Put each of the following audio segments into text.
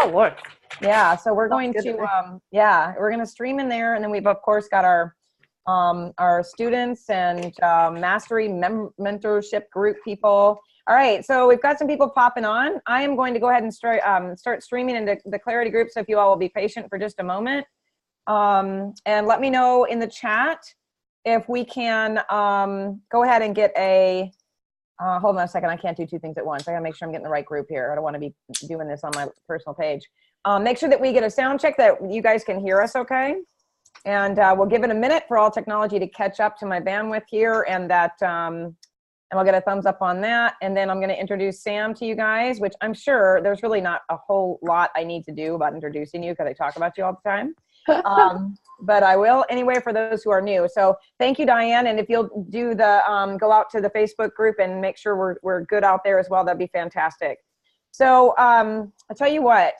Oh, Lord. Yeah, so we're going to, we're going to stream in there. And then we've, of course, got our students and mastery mentorship group people. All right, so we've got some people popping on. I am going to go ahead and start streaming into the Clarity group, so if you all will be patient for just a moment. And let me know in the chat if we can go ahead and get a, hold on a second, I can't do two things at once. I gotta make sure I'm getting the right group here. I don't wanna be doing this on my personal page. Make sure that we get a sound check that you guys can hear us okay. And we'll give it a minute for all technology to catch up to my bandwidth here, and that, and we'll get a thumbs up on that. And then I'm gonna introduce Sam to you guys, which I'm sure there's really not a whole lot I need to do about introducing you because I talk about you all the time. But I will anyway for those who are new. So thank you, Diane. And if you'll do the, go out to the Facebook group and make sure we're good out there as well, that'd be fantastic. So I'll tell you what,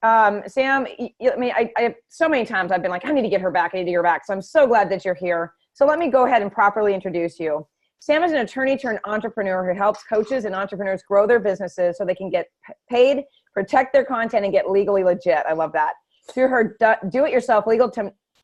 Sam, I so many times I've been like, I need to get her back. I need to get her back. So I'm so glad that you're here. So let me go ahead and properly introduce you. Sam is an attorney turned entrepreneur who helps coaches and entrepreneurs grow their businesses so they can get paid, protect their content, and get legally legit. I love that. Through her do-it-yourself legal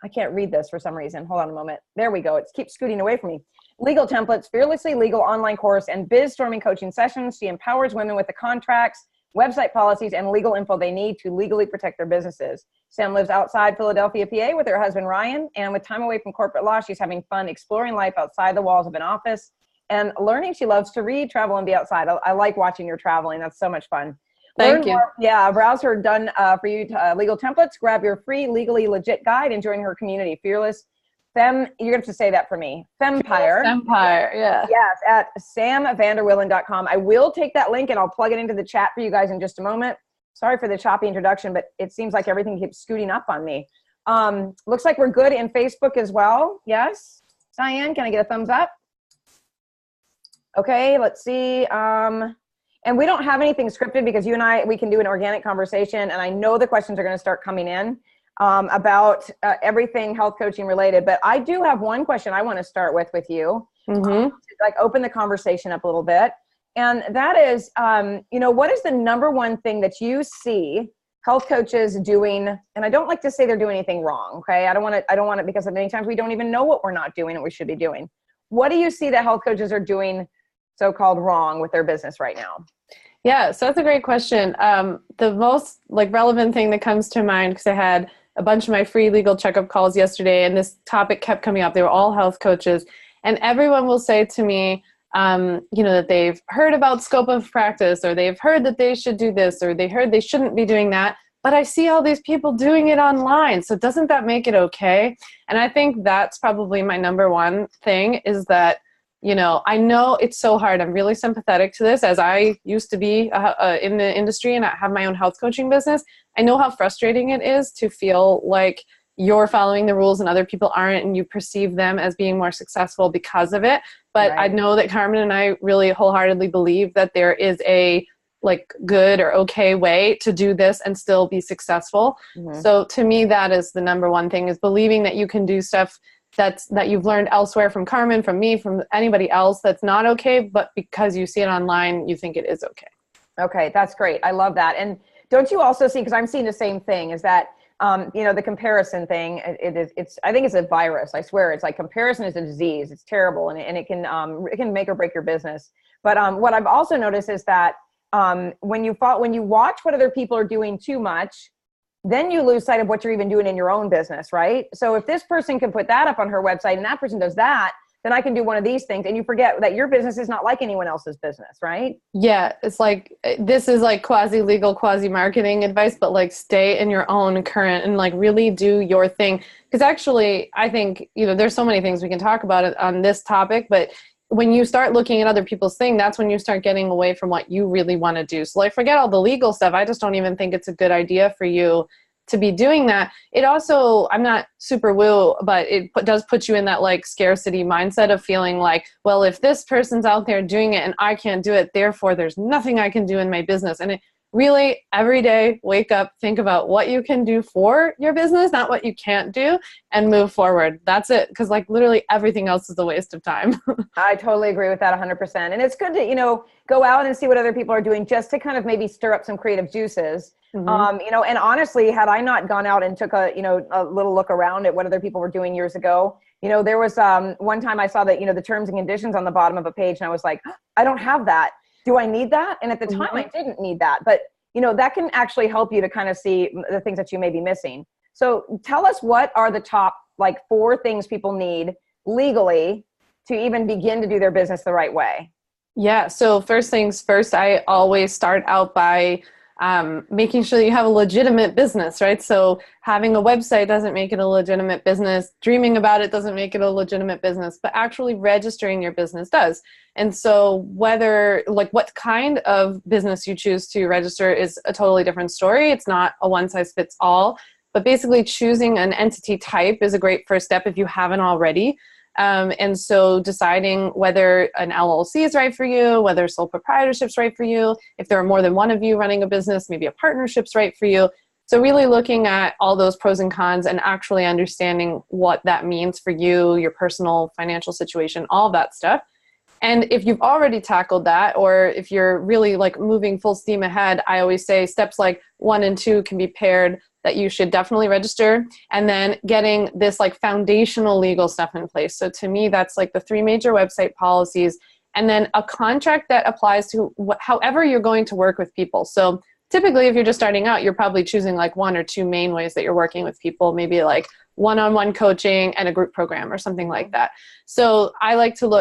I can't read this for some reason. Hold on a moment. There we go. It keeps scooting away from me. Legal templates, fearlessly legal online course, and biz storming coaching sessions. She empowers women with the contracts, website policies, and legal info they need to legally protect their businesses. Sam lives outside Philadelphia, PA with her husband, Ryan. And with time away from corporate law, she's having fun exploring life outside the walls of an office and learning. She loves to read, travel, and be outside. I like watching your traveling. That's so much fun. Thank you. Yeah, browse her done for you legal templates, grab your free legally legit guide, and join her community. Fearless Femme, you're going to have to say that for me. Fempire. Empire, yeah. Yes, at samvanderwielen.com. I will take that link and I'll plug it into the chat for you guys in just a moment. Sorry for the choppy introduction, but it seems like everything keeps scooting up on me. Looks like we're good in Facebook as well. Yes? Diane, can I get a thumbs up? Okay, let's see. And we don't have anything scripted because you and I, we can do an organic conversation. And I know the questions are going to start coming in about everything health coaching related. But I do have one question I want to start with you. To like open the conversation up a little bit. And that is, you know, what is the number one thing that you see health coaches doing? And I don't like to say they're doing anything wrong. Okay. I don't want it because many times we don't even know what we're not doing and we should be doing. What do you see that health coaches are doing so-called wrong with their business right now? Yeah, so that's a great question. The most relevant thing that comes to mind, because I had a bunch of my free legal checkup calls yesterday, and this topic kept coming up. They were all health coaches, and everyone will say to me, you know, that they've heard about scope of practice, or they've heard that they should do this, or they heard they shouldn't be doing that. But I see all these people doing it online, so doesn't that make it okay? And I think that's probably my number one thing is that, you know, I know it's so hard. I'm really sympathetic to this as I used to be in the industry and I have my own health coaching business. I know how frustrating it is to feel like you're following the rules and other people aren't, and you perceive them as being more successful because of it. But right. I know that Carmen and I really wholeheartedly believe that there is a good or okay way to do this and still be successful. So to me, that is the number one thing, is believing that you can do stuff that you've learned elsewhere from Carmen, from me, from anybody else that's not okay, but because you see it online, you think it is okay. Okay, that's great. I love that. And don't you also see, because I'm seeing the same thing, is that, you know, the comparison thing, I think it's a virus. I swear, it's like comparison is a disease. It's terrible, and it can make or break your business. But what I've also noticed is that when you watch what other people are doing too much, then you lose sight of what you're even doing in your own business, right? So if this person can put that up on her website and that person does that, then I can do one of these things. And you forget that your business is not like anyone else's business, right? Yeah, it's like, this is like quasi-legal, quasi-marketing advice, but like stay in your own current and like really do your thing. Because actually, I think, you know, there's so many things we can talk about on this topic, but when you start looking at other people's thing, that's when you start getting away from what you really want to do. So like, forget all the legal stuff. I just don't even think it's a good idea for you to be doing that. It also, I'm not super woo, but it does put you in that like scarcity mindset of feeling like, well, if this person's out there doing it and I can't do it, therefore there's nothing I can do in my business. And it really every day, wake up, think about what you can do for your business, not what you can't do, and move forward. That's it. Because like literally everything else is a waste of time. I totally agree with that 100%. And it's good to, go out and see what other people are doing just to kind of maybe stir up some creative juices. And honestly, had I not gone out and took a little look around at what other people were doing years ago, there was one time I saw that, the terms and conditions on the bottom of a page, and I was like, I don't have that. Do I need that? And at the time I didn't need that, but that can actually help you to kind of see the things that you may be missing. So tell us, what are the top 4 things people need legally to even begin to do their business the right way? Yeah. So first things first, I always start out by making sure that you have a legitimate business, right? So having a website doesn't make it a legitimate business. Dreaming about it doesn't make it a legitimate business, but actually registering your business does. And so whether what kind of business you choose to register is a totally different story. It's not a one size fits all, but basically choosing an entity type is a great first step if you haven't already. And so deciding whether an LLC is right for you, whether sole proprietorship is right for you, if there are more than one of you running a business, maybe a partnership's right for you. So really looking at all those pros and cons and actually understanding what that means for you, your personal financial situation, all of that stuff. And if you've already tackled that, or if you're really moving full steam ahead, I always say steps 1 and 2 can be paired, that you should definitely register, and then getting this foundational legal stuff in place. So to me, that's the 3 major website policies, and then a contract that applies to however you're going to work with people. So typically, if you're just starting out, you're probably choosing 1 or 2 main ways that you're working with people, maybe one-on-one coaching and a group program or something like that. So I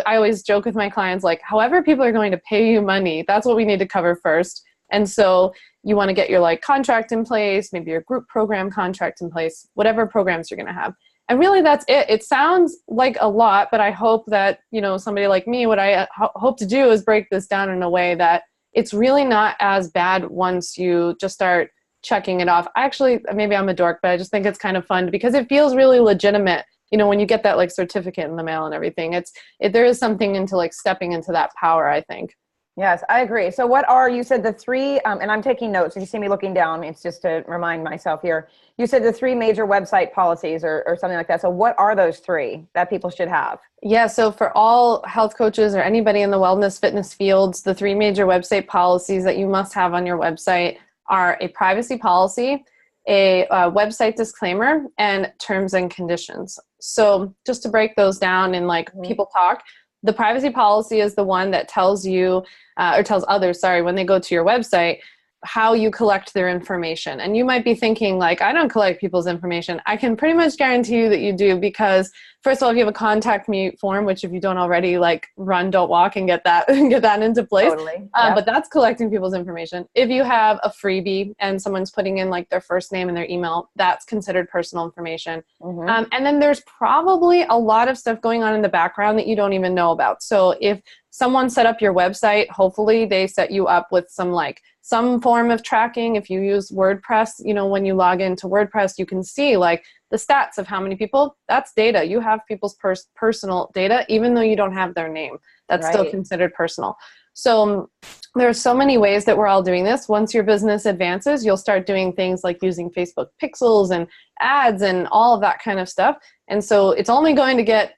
always joke with my clients, however people are going to pay you money, that's what we need to cover first. And so you want to get your contract in place, maybe your group program contract in place, whatever programs you're going to have. And really that's it. It sounds like a lot, but I hope that, somebody like me, what I hope to do is break this down in a way that it's really not as bad once you just start checking it off. Actually, maybe I'm a dork, but I just think it's kind of fun because it feels really legitimate. When you get that certificate in the mail and everything, there is something into stepping into that power, I think. Yes, I agree. So you said the 3, and I'm taking notes. If you see me looking down, it's just to remind myself here. You said the 3 major website policies or something like that. So what are those 3 that people should have? Yeah, so for all health coaches or anybody in the wellness fitness fields, the 3 major website policies that you must have on your website are a privacy policy, a website disclaimer, and terms and conditions. So just to break those down in people talk, the privacy policy is the one that tells you, or tells others, when they go to your website, how you collect their information. And you might be thinking I don't collect people's information. I can pretty much guarantee you that you do, because first of all, if you have a contact me form, which if you don't already run, don't walk and get that into place. Totally. Yeah. But that's collecting people's information. If you have a freebie and someone's putting in their first name and their email, that's considered personal information. And then there's probably a lot of stuff going on in the background that you don't even know about. So if someone set up your website, hopefully they set you up with some form of tracking. If you use WordPress, when you log into WordPress, you can see the stats of how many people. That's data. You have people's personal data, even though you don't have their name. That's still considered personal. So there are so many ways that we're all doing this. Once your business advances, you'll start doing things like using Facebook pixels and ads and all of that kind of stuff. And so it's only going to get,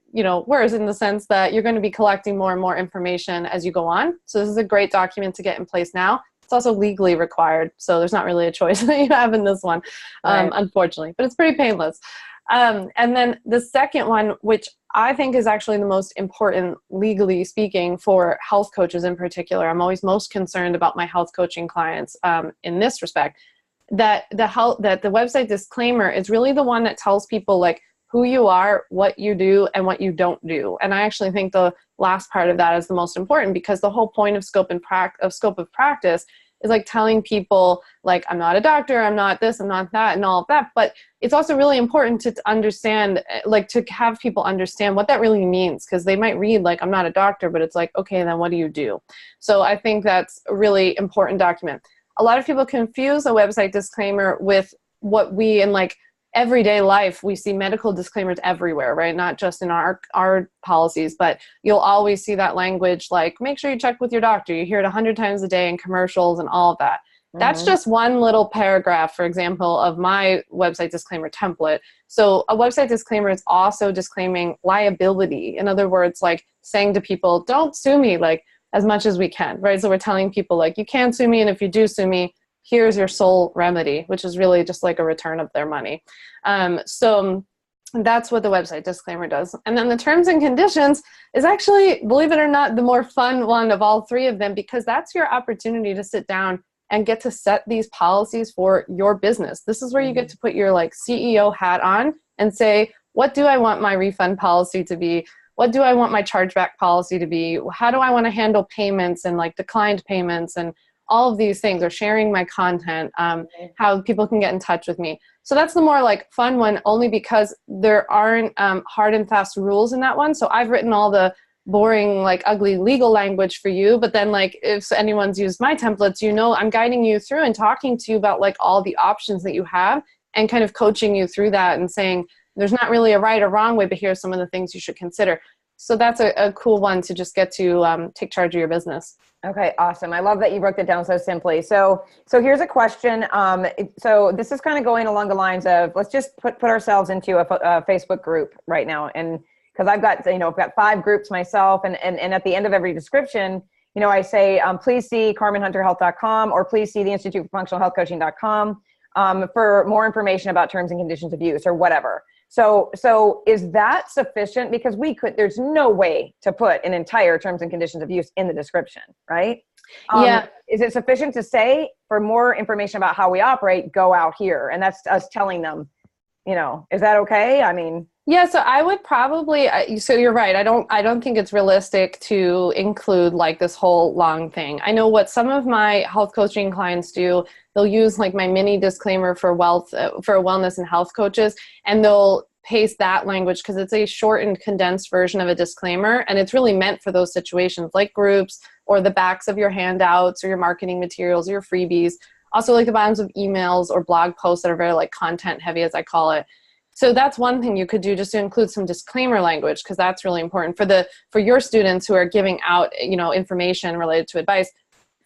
worse in the sense that you're going to be collecting more and more information as you go on. So this is a great document to get in place now. It's also legally required, so there's not really a choice that you have in this one, unfortunately, but it's pretty painless. And then the second one, which I think is actually the most important, legally speaking, for health coaches in particular. I'm always most concerned about my health coaching clients in this respect, that the website disclaimer is really the one that tells people who you are, what you do, and what you don't do. And I actually think the last part of that is the most important, because the whole point of scope of practice is telling people I'm not a doctor, I'm not this, I'm not that, and all of that. But it's also really important to understand, to have people understand what that really means, because they might read I'm not a doctor, but it's okay, then what do you do? So I think that's a really important document. A lot of people confuse a website disclaimer with what we in everyday life, we see medical disclaimers everywhere, right? Not just in our policies, but you'll always see that language make sure you check with your doctor. You hear it 100 times a day in commercials and all of that. That's just one little paragraph, for example, of my website disclaimer template. So a website disclaimer is also disclaiming liability. In other words, like saying to people, don't sue me, like as much as we can, right? So we're telling people like, you can't sue me. And if you do sue me, here's your sole remedy, which is really just like a return of their money. So that's what the website disclaimer does. And then the terms and conditions is actually, believe it or not, the more fun one of all three of them, because that's your opportunity to sit down and get to set these policies for your business. This is where you get to put your like CEO hat on and say, what do I want my refund policy to be? What do I want my chargeback policy to be? How do I want to handle payments and like declined payments and all of these things, or sharing my content, how people can get in touch with me. So that's the more like fun one, only because there aren't hard and fast rules in that one. So I've written all the boring, like ugly legal language for you. But then like if anyone's used my templates, you know, I'm guiding you through and talking to you about like all the options that you have and kind of coaching you through that and saying, there's not really a right or wrong way, but here's some of the things you should consider. So that's a cool one to just get to take charge of your business. Okay, awesome. I love that you broke it down so simply. So here's a question. So this is kind of going along the lines of, let's just put ourselves into a Facebook group right now. And because I've got 5 groups myself, and at the end of every description, I say, please see carmenhunterhealth.com or please see the Institute for Functional Health Coaching.com for more information about terms and conditions of use or whatever. So is that sufficient? Because there's no way to put an entire terms and conditions of use in the description, right? Yeah. Is it sufficient to say, for more information about how we operate, go out here? And that's us telling them, is that okay? I mean, yeah, so I would probably, so you're right. I don't think it's realistic to include like this whole long thing. I know what some of my health coaching clients do. They'll use like my mini disclaimer for wellness and health coaches, and they'll paste that language because it's a shortened, condensed version of a disclaimer. And it's really meant for those situations like groups or the backs of your handouts or your marketing materials or your freebies. Also like the bottoms of emails or blog posts that are very like content heavy, as I call it. So that's one thing you could do, just to include some disclaimer language, because that's really important for your students who are giving out, information related to advice.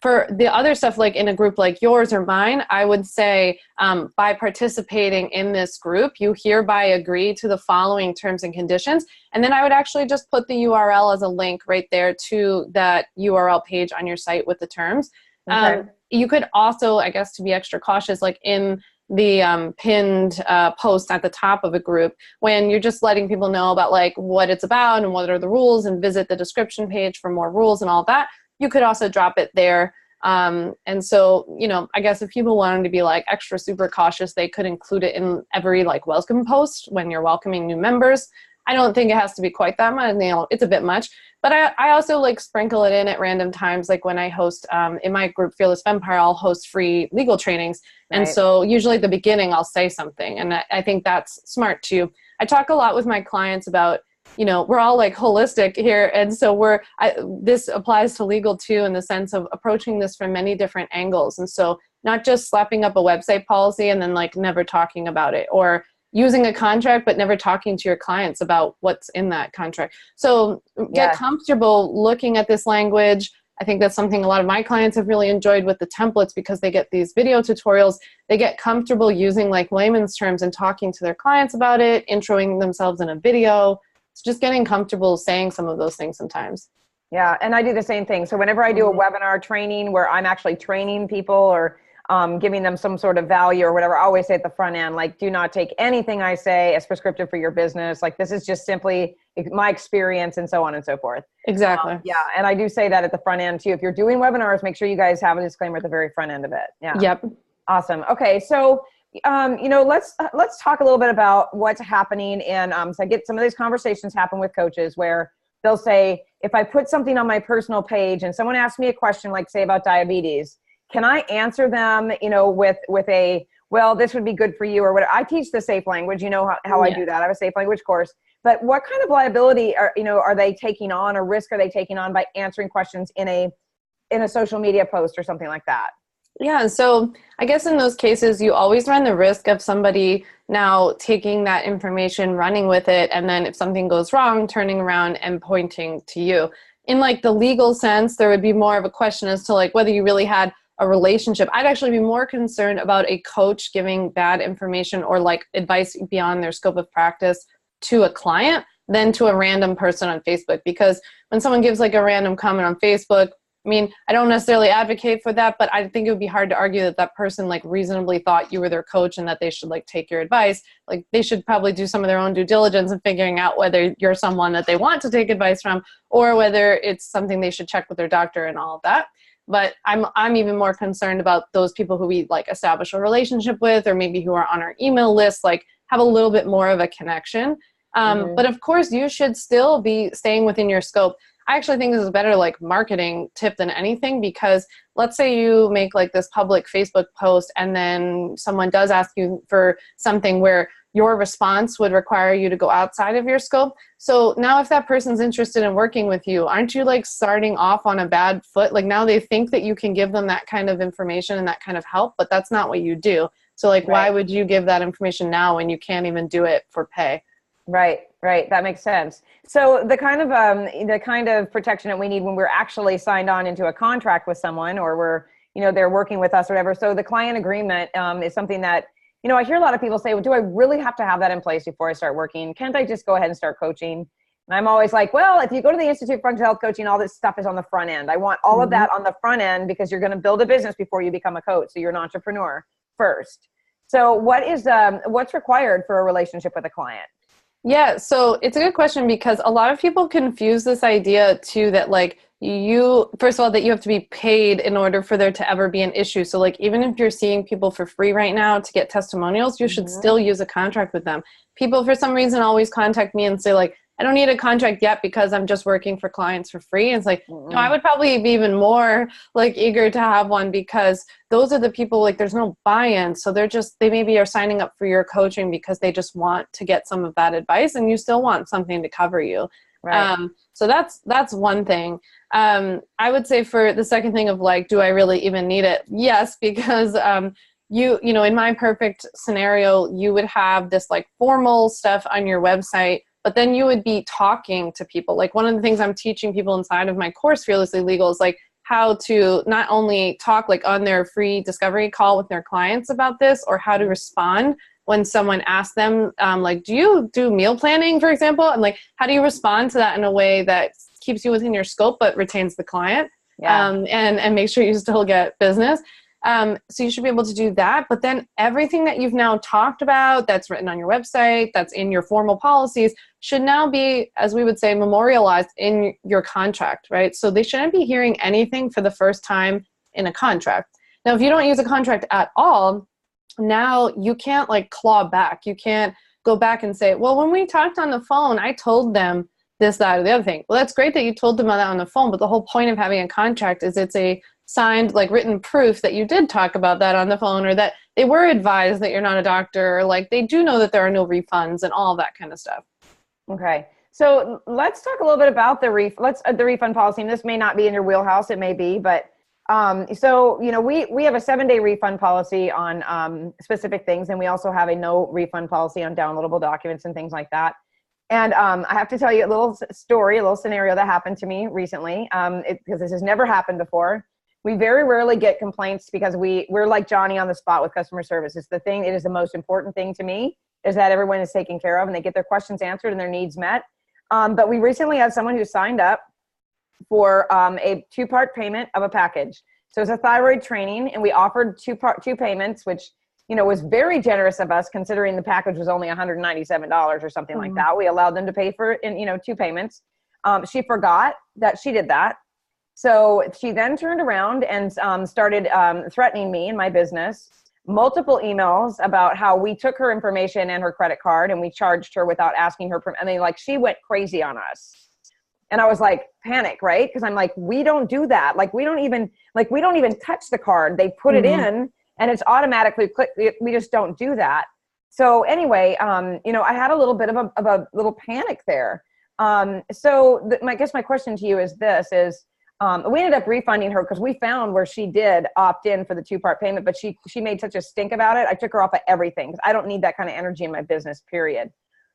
For the other stuff, like in a group like yours or mine, I would say by participating in this group, you hereby agree to the following terms and conditions. And then I would actually just put the URL as a link right there to that URL page on your site with the terms. Okay. You could also, I guess, to be extra cautious, like in the pinned post at the top of a group, when you're just letting people know about like what it's about and what are the rules, and visit the description page for more rules and all that, you could also drop it there. And so, I guess if people wanted to be like extra super cautious, they could include it in every like welcome post when you're welcoming new members. I don't think it has to be quite that much. It's a bit much, but I also like sprinkle it in at random times. Like when I host in my group Fearless Vampire, I'll host free legal trainings. Right. And so usually at the beginning I'll say something, and I think that's smart too. I talk a lot with my clients about, we're all like holistic here. And so this applies to legal too, in the sense of approaching this from many different angles. And so not just slapping up a website policy and then like never talking about it, or using a contract but never talking to your clients about what's in that contract. So get comfortable looking at this language. I think that's something a lot of my clients have really enjoyed with the templates, because they get these video tutorials. They get comfortable using like layman's terms and talking to their clients about it, introing themselves in a video. It's just getting comfortable saying some of those things sometimes. Yeah, and I do the same thing. So whenever I do a webinar training where I'm actually training people or giving them some sort of value or whatever, I always say at the front end, like, do not take anything I say as prescriptive for your business. Like, this is just simply my experience, and so on and so forth. Exactly. Yeah. And I do say that at the front end too. If you're doing webinars, make sure you guys have a disclaimer at the very front end of it. Yeah. Yep. Awesome. Okay. So, let's talk a little bit about what's happening. And so I get some of these conversations happen with coaches where they'll say, if I put something on my personal page and someone asks me a question, like say about diabetes, can I answer them, with a, well, this would be good for you or whatever? I teach the safe language, how I do that. I have a safe language course. But what kind of liability are they taking on, or risk are they taking on by answering questions in a social media post or something like that? Yeah, so I guess in those cases, you always run the risk of somebody now taking that information, running with it, and then if something goes wrong, turning around and pointing to you. In like the legal sense, there would be more of a question as to like whether you really had a relationship. I'd actually be more concerned about a coach giving bad information or like advice beyond their scope of practice to a client than to a random person on Facebook. Because when someone gives like a random comment on Facebook, I mean, I don't necessarily advocate for that, but I think it would be hard to argue that that person like reasonably thought you were their coach and that they should like take your advice. Like they should probably do some of their own due diligence in figuring out whether you're someone that they want to take advice from or whether it's something they should check with their doctor and all of that. But I'm even more concerned about those people who we like establish a relationship with, or maybe who are on our email list, like have a little bit more of a connection. But of course you should still be staying within your scope. I actually think this is a better like marketing tip than anything, because let's say you make like this public Facebook post and then someone does ask you for something where your response would require you to go outside of your scope. So now if that person's interested in working with you, aren't you like starting off on a bad foot? Like now they think that you can give them that kind of information and that kind of help, but that's not what you do. So like, why would you give that information now when you can't even do it for pay? Right. That makes sense. So the kind of protection that we need when we're actually signed on into a contract with someone, or we're, they're working with us or whatever. So the client agreement is something that, I hear a lot of people say, well, do I really have to have that in place before I start working? Can't I just go ahead and start coaching? And I'm always like, well, if you go to the Institute for Functional Health Coaching, all this stuff is on the front end. I want all of that on the front end because you're going to build a business before you become a coach. So you're an entrepreneur first. So what's required for a relationship with a client? Yeah, so it's a good question, because a lot of people confuse this idea too, that like first of all, that you have to be paid in order for there to ever be an issue. So like, even if you're seeing people for free right now to get testimonials, you should still use a contract with them. People for some reason always contact me and say like, I don't need a contract yet because I'm just working for clients for free. And it's like, no, I would probably be even more like eager to have one, because those are the people, like there's no buy-in. So they maybe are signing up for your coaching because they just want to get some of that advice, and you still want something to cover you. Right. So that's one thing. I would say for the second thing of like, do I really even need it? Yes, because in my perfect scenario, you would have this like formal stuff on your website, but then you would be talking to people. Like one of the things I'm teaching people inside of my course, Fearlessly Legal, is like how to not only talk like on their free discovery call with their clients about this, or how to respond when someone asks them, like, do you do meal planning, for example? And like, how do you respond to that in a way that keeps you within your scope, but retains the client, and make sure you still get business. So you should be able to do that. But then everything that you've now talked about, that's written on your website, that's in your formal policies, should now be, as we would say, memorialized in your contract, right? So they shouldn't be hearing anything for the first time in a contract. Now, if you don't use a contract at all, now you can't like claw back. You can't go back and say, well, when we talked on the phone, I told them this, that, or the other thing. Well, that's great that you told them that on the phone, but the whole point of having a contract is it's a signed, like written proof that you did talk about that on the phone, or that they were advised that you're not a doctor, or like they do know that there are no refunds and all that kind of stuff. Okay. So let's talk a little bit about the refund policy. And this may not be in your wheelhouse, it may be, but we have a 7-day refund policy on specific things, and we also have a no refund policy on downloadable documents and things like that. And I have to tell you a little story, a little scenario that happened to me recently, because this has never happened before. We very rarely get complaints because we're like Johnny on the spot with customer service. It's it is the most important thing to me, is that everyone is taken care of and they get their questions answered and their needs met. But we recently had someone who signed up for a 2-part payment of a package. So it's a thyroid training, and we offered two payments, which, was very generous of us, considering the package was only $197 or something like that. We allowed them to pay for it in, 2 payments. She forgot that she did that. So she then turned around and started threatening me and my business, multiple emails about how we took her information and her credit card and we charged her without asking her. And they she went crazy on us. And I was like, panic, right? Because I'm like, we don't do that. We don't even touch the card. They put it in and it's automatically clicked. We just don't do that. So anyway, I had a little bit of a little panic there. I guess my question to you is we ended up refunding her because we found where she did opt in for the 2-part payment, but she made such a stink about it. I took her off of everything because I don't need that kind of energy in my business, period.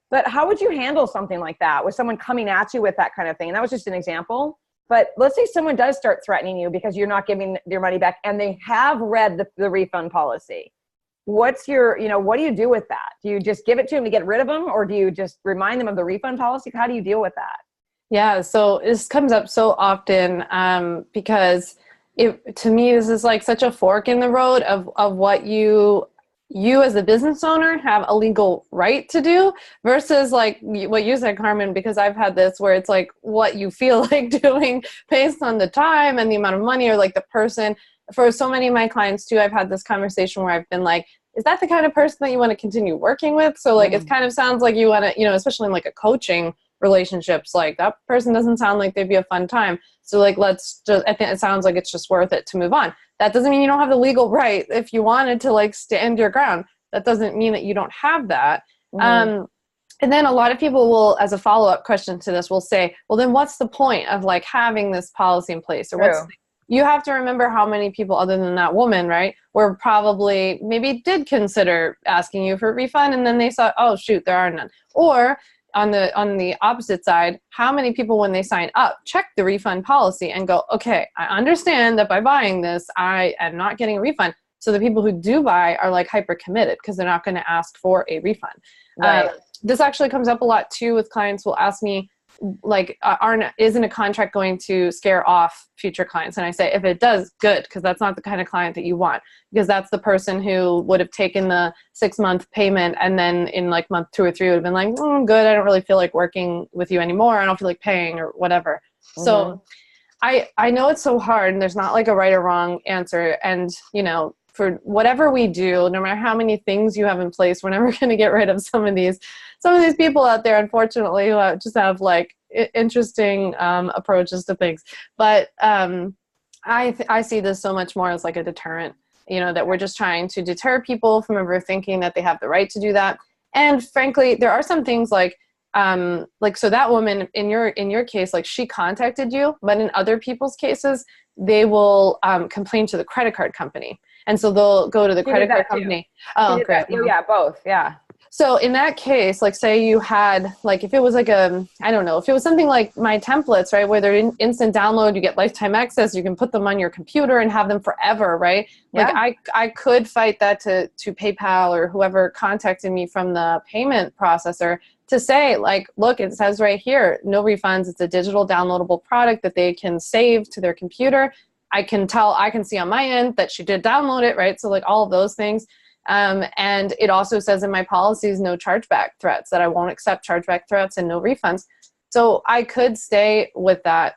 But how would you handle something like that with someone coming at you with that kind of thing? And that was just an example. But let's say someone does start threatening you because you're not giving your money back and they have read the refund policy. What's your, what do you do with that? Do you just give it to them to get rid of them, or do you just remind them of the refund policy? How do you deal with that? Yeah, so this comes up so often because to me, this is like such a fork in the road of what you as a business owner have a legal right to do versus like what you said, Carmen, because I've had this where it's like what you feel like doing based on the time and the amount of money or like the person. For so many of my clients too, I've had this conversation where I've been like, is that the kind of person that you want to continue working with? So like, it kind of sounds like you want to, especially in like a coaching relationships, like that person doesn't sound like they'd be a fun time. So like, I think it sounds like it's just worth it to move on. That doesn't mean you don't have the legal right. If you wanted to like stand your ground, that doesn't mean that you don't have that. And then a lot of people will, as a follow-up question to this, will say, well, then what's the point of like having this policy in place? Or you have to remember how many people other than that woman, right, were probably maybe did consider asking you for a refund. And then they thought, oh shoot, there are none. Or on the opposite side, how many people when they sign up check the refund policy and go, okay, I understand that by buying this, I am not getting a refund. So the people who do buy are like hyper committed because they're not going to ask for a refund. Right. This actually comes up a lot too with clients will ask me, like, isn't a contract going to scare off future clients? And I say, if it does, good, because that's not the kind of client that you want, because that's the person who would have taken the 6-month payment and then in like month 2 or 3 would have been like, good, I don't really feel like working with you anymore. I don't feel like paying or whatever. So I know it's so hard and there's not like a right or wrong answer. And, for whatever we do, no matter how many things you have in place, we're never going to get rid of some of these people out there, unfortunately, who just have like interesting approaches to things. But I see this so much more as like a deterrent, that we're just trying to deter people from ever thinking that they have the right to do that. And frankly, there are some things like so that woman in your case, like she contacted you, but in other people's cases, they will complain to the credit card company. And so they'll go to the credit card company. Oh, great. Yeah, both. Yeah. So in that case, like say you had, like if it was like I don't know, if it was something like my templates, right, where they're instant download, you get lifetime access, you can put them on your computer and have them forever, right? Yeah. Like I could fight that to PayPal or whoever contacted me from the payment processor to say like, look, it says right here, no refunds. It's a digital downloadable product that they can save to their computer. I can see on my end that she did download it, right? So like all of those things. And it also says in my policies, no chargeback threats, that I won't accept chargeback threats and no refunds. So I could stay with that.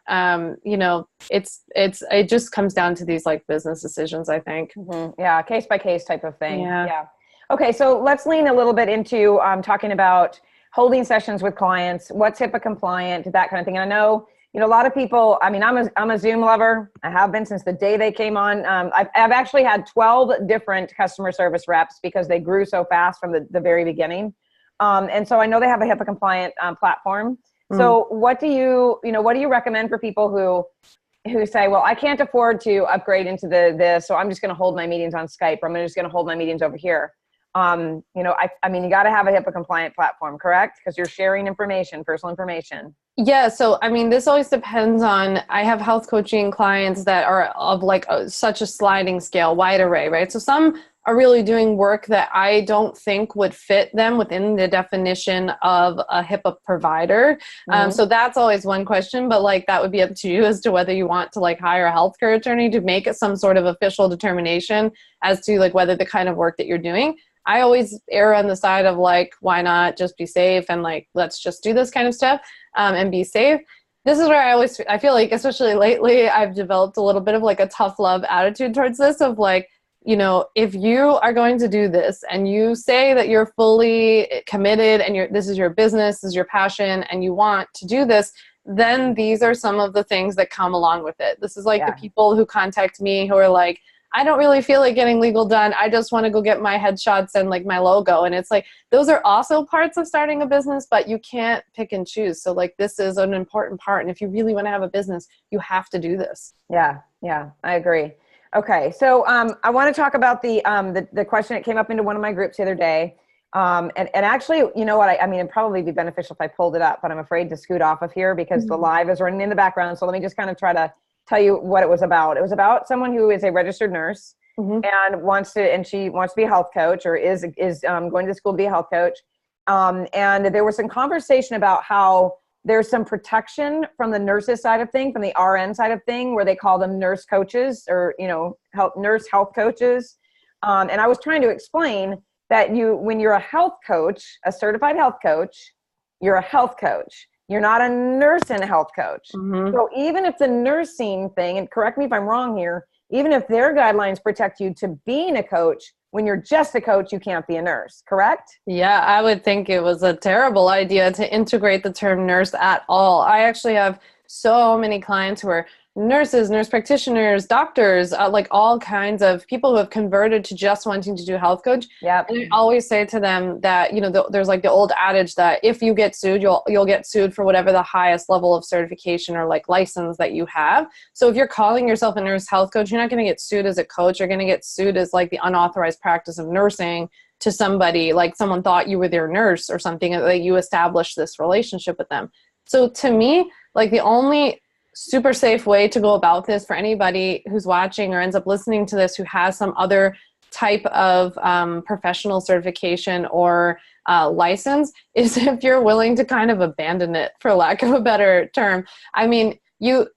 It just comes down to these like business decisions, I think. Yeah. Case by case type of thing. Yeah. Okay. So let's lean a little bit into talking about holding sessions with clients, what's HIPAA compliant, that kind of thing. And I know, a lot of people, I mean, I'm a Zoom lover. I have been since the day they came on. I've actually had 12 different customer service reps because they grew so fast from the very beginning. And so I know they have a HIPAA compliant platform. So what do you recommend for people who say, well, I can't afford to upgrade into this, so I'm just going to hold my meetings on Skype, or I'm just going to hold my meetings over here. I mean, you got to have a HIPAA compliant platform, correct? Because you're sharing information, personal information. Yeah. So, I mean, this always depends on, I have health coaching clients that are of like such a sliding scale, wide array, right? So some are really doing work that I don't think would fit them within the definition of a HIPAA provider. So that's always one question, but like that would be up to you as to whether you want to like hire a healthcare attorney to make it some sort of official determination as to like whether the kind of work that you're doing. I always err on the side of like, why not just be safe and like, let's just do this kind of stuff and be safe. This is where I feel like, especially lately, I've developed a little bit of like a tough love attitude towards this of like, if you are going to do this and you say that you're fully committed and this is your business, this is your passion, and you want to do this, then these are some of the things that come along with it. This is like the people who contact me who are like, I don't really feel like getting legal done. I just want to go get my headshots and like my logo. And it's like, those are also parts of starting a business, but you can't pick and choose. So like, this is an important part. And if you really want to have a business, you have to do this. Yeah. I agree. Okay. So I want to talk about the question that came up into one of my groups the other day. And actually, you know what, I mean, it'd probably be beneficial if I pulled it up, but I'm afraid to scoot off of here because the live is running in the background. So let me just kind of try to tell you what it was about. It was about someone who is a registered nurse and she wants to be a health coach, or is going to school to be a health coach. And there was some conversation about how there's some protection from the nurses side of thing, from the RN side of thing, where they call them nurse coaches, or, nurse health coaches. And I was trying to explain that when you're a health coach, a certified health coach, you're a health coach. You're not a nurse and a health coach. So even if the nursing thing, and correct me if I'm wrong here, even if their guidelines protect you to being a coach, when you're just a coach, you can't be a nurse, correct? Yeah, I would think it was a terrible idea to integrate the term nurse at all. I actually have so many clients who are nurses, nurse practitioners, doctors, like all kinds of people who have converted to just wanting to do health coach. Yep. And I always say to them that, there's like the old adage that if you get sued, you'll get sued for whatever the highest level of certification or like license that you have. So if you're calling yourself a nurse health coach, you're not going to get sued as a coach. You're going to get sued as like the unauthorized practice of nursing to somebody, like someone thought you were their nurse or something, that you established this relationship with them. So to me, like the only super safe way to go about this for anybody who's watching or ends up listening to this who has some other type of professional certification or license is if you're willing to kind of abandon it, for lack of a better term. I mean,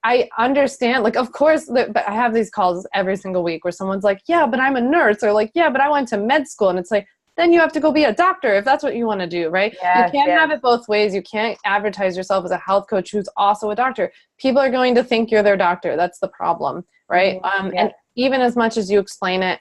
I understand, like, of course, but I have these calls every single week where someone's like, yeah, but I'm a nurse, or like, yeah, but I went to med school. And it's like, then you have to go be a doctor if that's what you want to do, right? Yes, you can't have it both ways. You can't advertise yourself as a health coach who's also a doctor. People are going to think you're their doctor. That's the problem, right? And even as much as you explain it,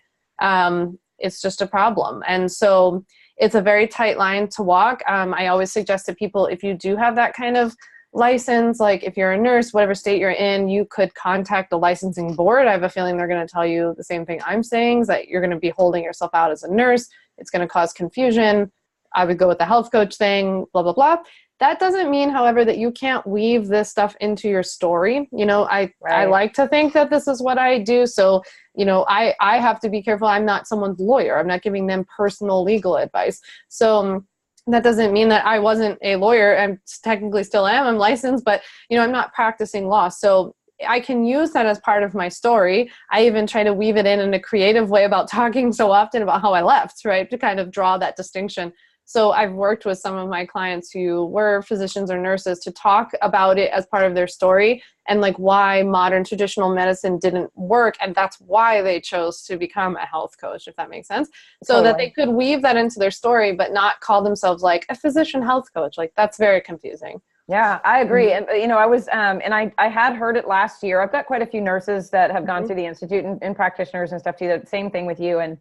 it's just a problem. And so it's a very tight line to walk. I always suggest to people, if you do have that kind of license, like if you're a nurse, whatever state you're in, you could contact the licensing board. I have a feeling they're going to tell you the same thing I'm saying, is that you're going to be holding yourself out as a nurse. It's going to cause confusion. I would go with the health coach thing, blah, blah, blah. That doesn't mean, however, that you can't weave this stuff into your story. I like to think that this is what I do. So, I have to be careful. I'm not someone's lawyer. I'm not giving them personal legal advice. So that doesn't mean that I wasn't a lawyer. I technically still am. I'm licensed, but, I'm not practicing law. So I can use that as part of my story. I even try to weave it in a creative way about talking so often about how I left, right? To kind of draw that distinction. So I've worked with some of my clients who were physicians or nurses to talk about it as part of their story, and like why modern traditional medicine didn't work. And that's why they chose to become a health coach, if that makes sense. So that they could weave that into their story, but not call themselves like a physician health coach. Like that's very confusing. Yeah, I agree. And, I was, and I had heard it last year. I've got quite a few nurses that have gone through the Institute and practitioners and stuff too. The same thing with you. And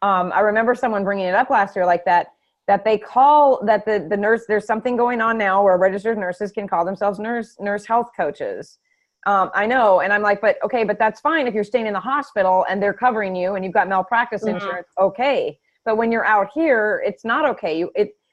I remember someone bringing it up last year, like that they call that the nurse, there's something going on now where registered nurses can call themselves nurse health coaches. I know. And I'm like, but that's fine if you're staying in the hospital and they're covering you and you've got malpractice insurance. Okay. But when you're out here, it's not okay.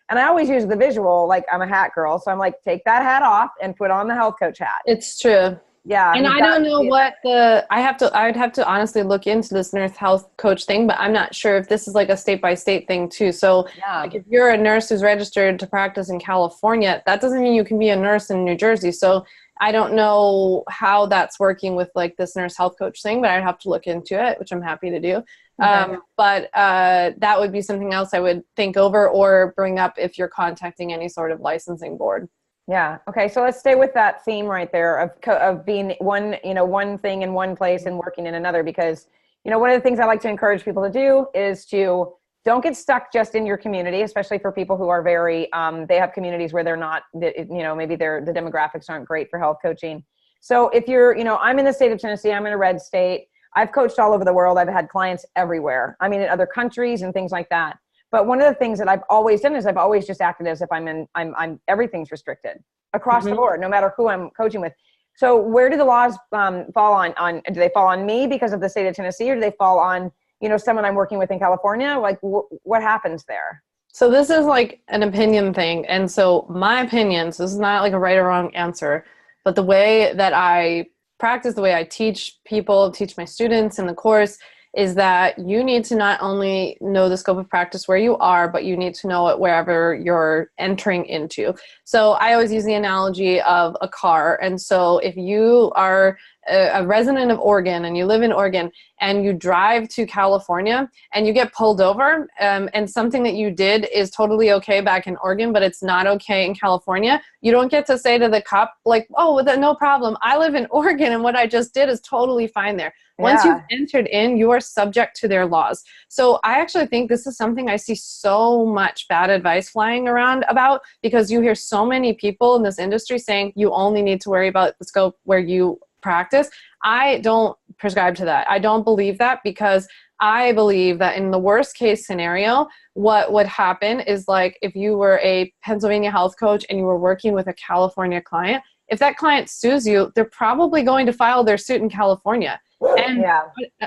And I always use the visual, like I'm a hat girl. So I'm like, take that hat off and put on the health coach hat. It's true. Yeah. And I don't know what I'd have to honestly look into this nurse health coach thing, but I'm not sure if this is like a state by state thing too. So like if you're a nurse who's registered to practice in California, that doesn't mean you can be a nurse in New Jersey. So I don't know how that's working with like this nurse health coach thing, but I'd have to look into it, which I'm happy to do. But that would be something else I would think over or bring up if you're contacting any sort of licensing board. Yeah. Okay. So let's stay with that theme right there of being one thing in one place and working in another, because, one of the things I like to encourage people to do is to don't get stuck just in your community, especially for people who are very, they have communities where they're not, maybe the demographics aren't great for health coaching. So if you're, I'm in the state of Tennessee, I'm in a red state. I've coached all over the world. I've had clients everywhere. I mean, in other countries and things like that. But one of the things that I've always done is I've always just acted as if I'm everything's restricted across the board, no matter who I'm coaching with. So where do the laws fall on? Do they fall on me because of the state of Tennessee, or do they fall on, someone I'm working with in California? Like what happens there? So this is like an opinion thing. And so my opinions, this is not like a right or wrong answer, but the way that I practice, the way I teach people, teach my students in the course, is that you need to not only know the scope of practice where you are, but you need to know it wherever you're entering into. So I always use the analogy of a car. And so if you are a resident of Oregon and you live in Oregon and you drive to California and you get pulled over, and something that you did is totally okay back in Oregon, but it's not okay in California, you don't get to say to the cop, like, oh, no problem, I live in Oregon and what I just did is totally fine there. Once you've entered in, you are subject to their laws. So I actually think this is something I see so much bad advice flying around about, because you hear so many people in this industry saying you only need to worry about the scope where you practice. I don't prescribe to that. I don't believe that, because I believe that in the worst case scenario, what would happen is, like, if you were a Pennsylvania health coach and you were working with a California client, if that client sues you, they're probably going to file their suit in California. And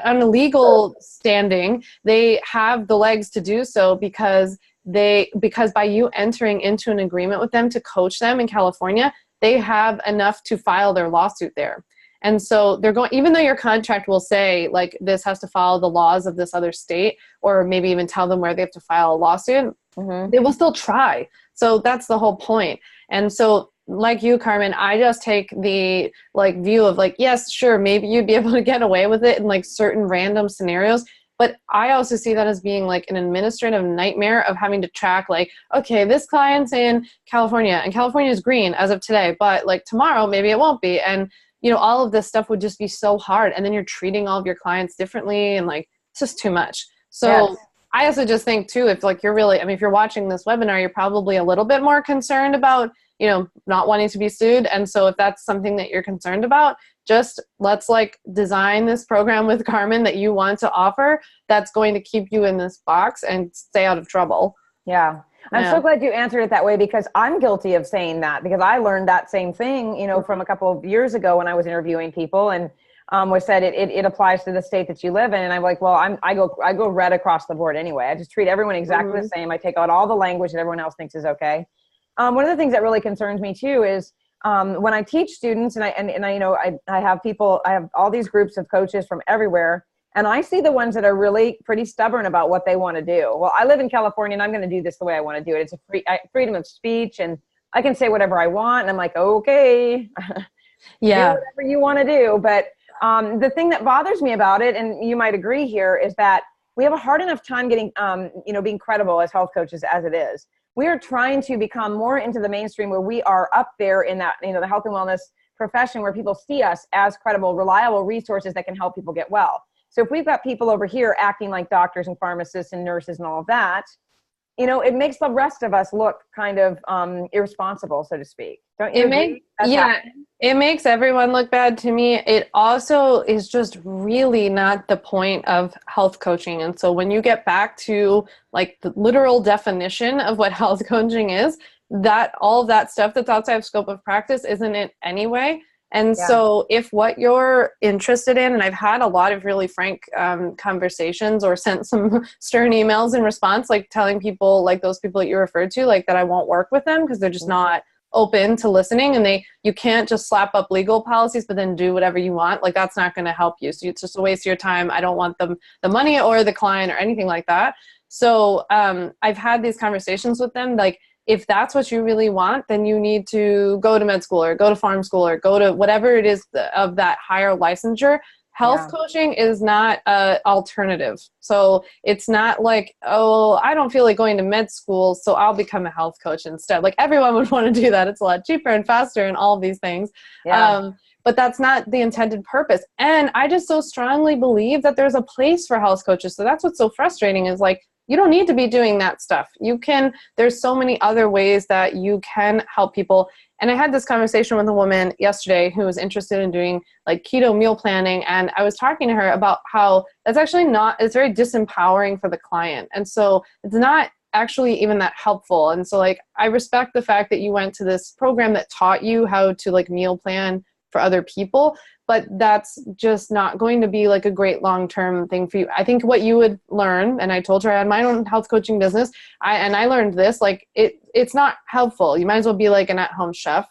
on a legal standing, they have the legs to do so, because by you entering into an agreement with them to coach them in California, they have enough to file their lawsuit there. And so they're going, even though your contract will say, like, this has to follow the laws of this other state, or maybe even tell them where they have to file a lawsuit, they will still try. So that's the whole point. And so, like you, Carmen, I just take the, like, view of, like, yes, sure, maybe you'd be able to get away with it in, like, certain random scenarios. But I also see that as being, like, an administrative nightmare of having to track, like, okay, this client's in California and California is green as of today, but, like, tomorrow maybe it won't be. And, you know, all of this stuff would just be so hard. And then you're treating all of your clients differently, and, like, it's just too much. So I also just think too, if, like, you're really, I mean, if you're watching this webinar, you're probably a little bit more concerned about, you know, not wanting to be sued. And so if that's something that you're concerned about, just let's, like, design this program with Carmen that you want to offer that's going to keep you in this box and stay out of trouble. Yeah. I'm so glad you answered it that way, because I'm guilty of saying that, because I learned that same thing, you know, from a couple of years ago when I was interviewing people, and was said it applies to the state that you live in. And I'm like, well, I go red across the board anyway. I just treat everyone exactly the same. I take out all the language that everyone else thinks is okay. One of the things that really concerns me too is when I teach students, and I you know, I have all these groups of coaches from everywhere, and I see the ones that are really pretty stubborn about what they want to do. Well, I live in California and I'm going to do this the way I want to do it. It's a freedom of speech, and I can say whatever I want. And I'm like, okay, do whatever you want to do. But the thing that bothers me about it, and you might agree here, is that we have a hard enough time getting, you know, being credible as health coaches as it is. We are trying to become more into the mainstream, where we are up there in that, you know, the health and wellness profession, where people see us as credible, reliable resources that can help people get well. So if we've got people over here acting like doctors and pharmacists and nurses and all of that, you know, it makes the rest of us look kind of irresponsible, so to speak. Don't you agree? It makes everyone look bad to me. It also is just really not the point of health coaching. And so when you get back to, like, the literal definition of what health coaching is, that all of that stuff that's outside of scope of practice isn't it anyway. And so if what you're interested in, and I've had a lot of really frank conversations, or sent some stern emails in response, like telling people, like those people that you referred to, like, that I won't work with them because they're just not open to listening, and you can't just slap up legal policies but then do whatever you want. Like, that's not going to help you. So it's just a waste of your time. I don't want the money or the client or anything like that. So I've had these conversations with them, like, if that's what you really want, then you need to go to med school or go to pharm school or go to whatever it is of that higher licensure. Health coaching is not an alternative. So it's not like, oh, I don't feel like going to med school, so I'll become a health coach instead. Like, everyone would want to do that. It's a lot cheaper and faster and all of these things. But that's not the intended purpose. And I just so strongly believe that there's a place for health coaches. So that's what's so frustrating, is, like, you don't need to be doing that stuff. There's so many other ways that you can help people. And I had this conversation with a woman yesterday who was interested in doing, like, keto meal planning. And I was talking to her about how that's actually it's very disempowering for the client. And so it's not actually even that helpful. And so, like, I respect the fact that you went to this program that taught you how to, like, meal plan for other people, but that's just not going to be, like, a great long-term thing for you. I think what you would learn, and I told her I had my own health coaching business, I learned this, like, it's not helpful. You might as well be, like, an at-home chef,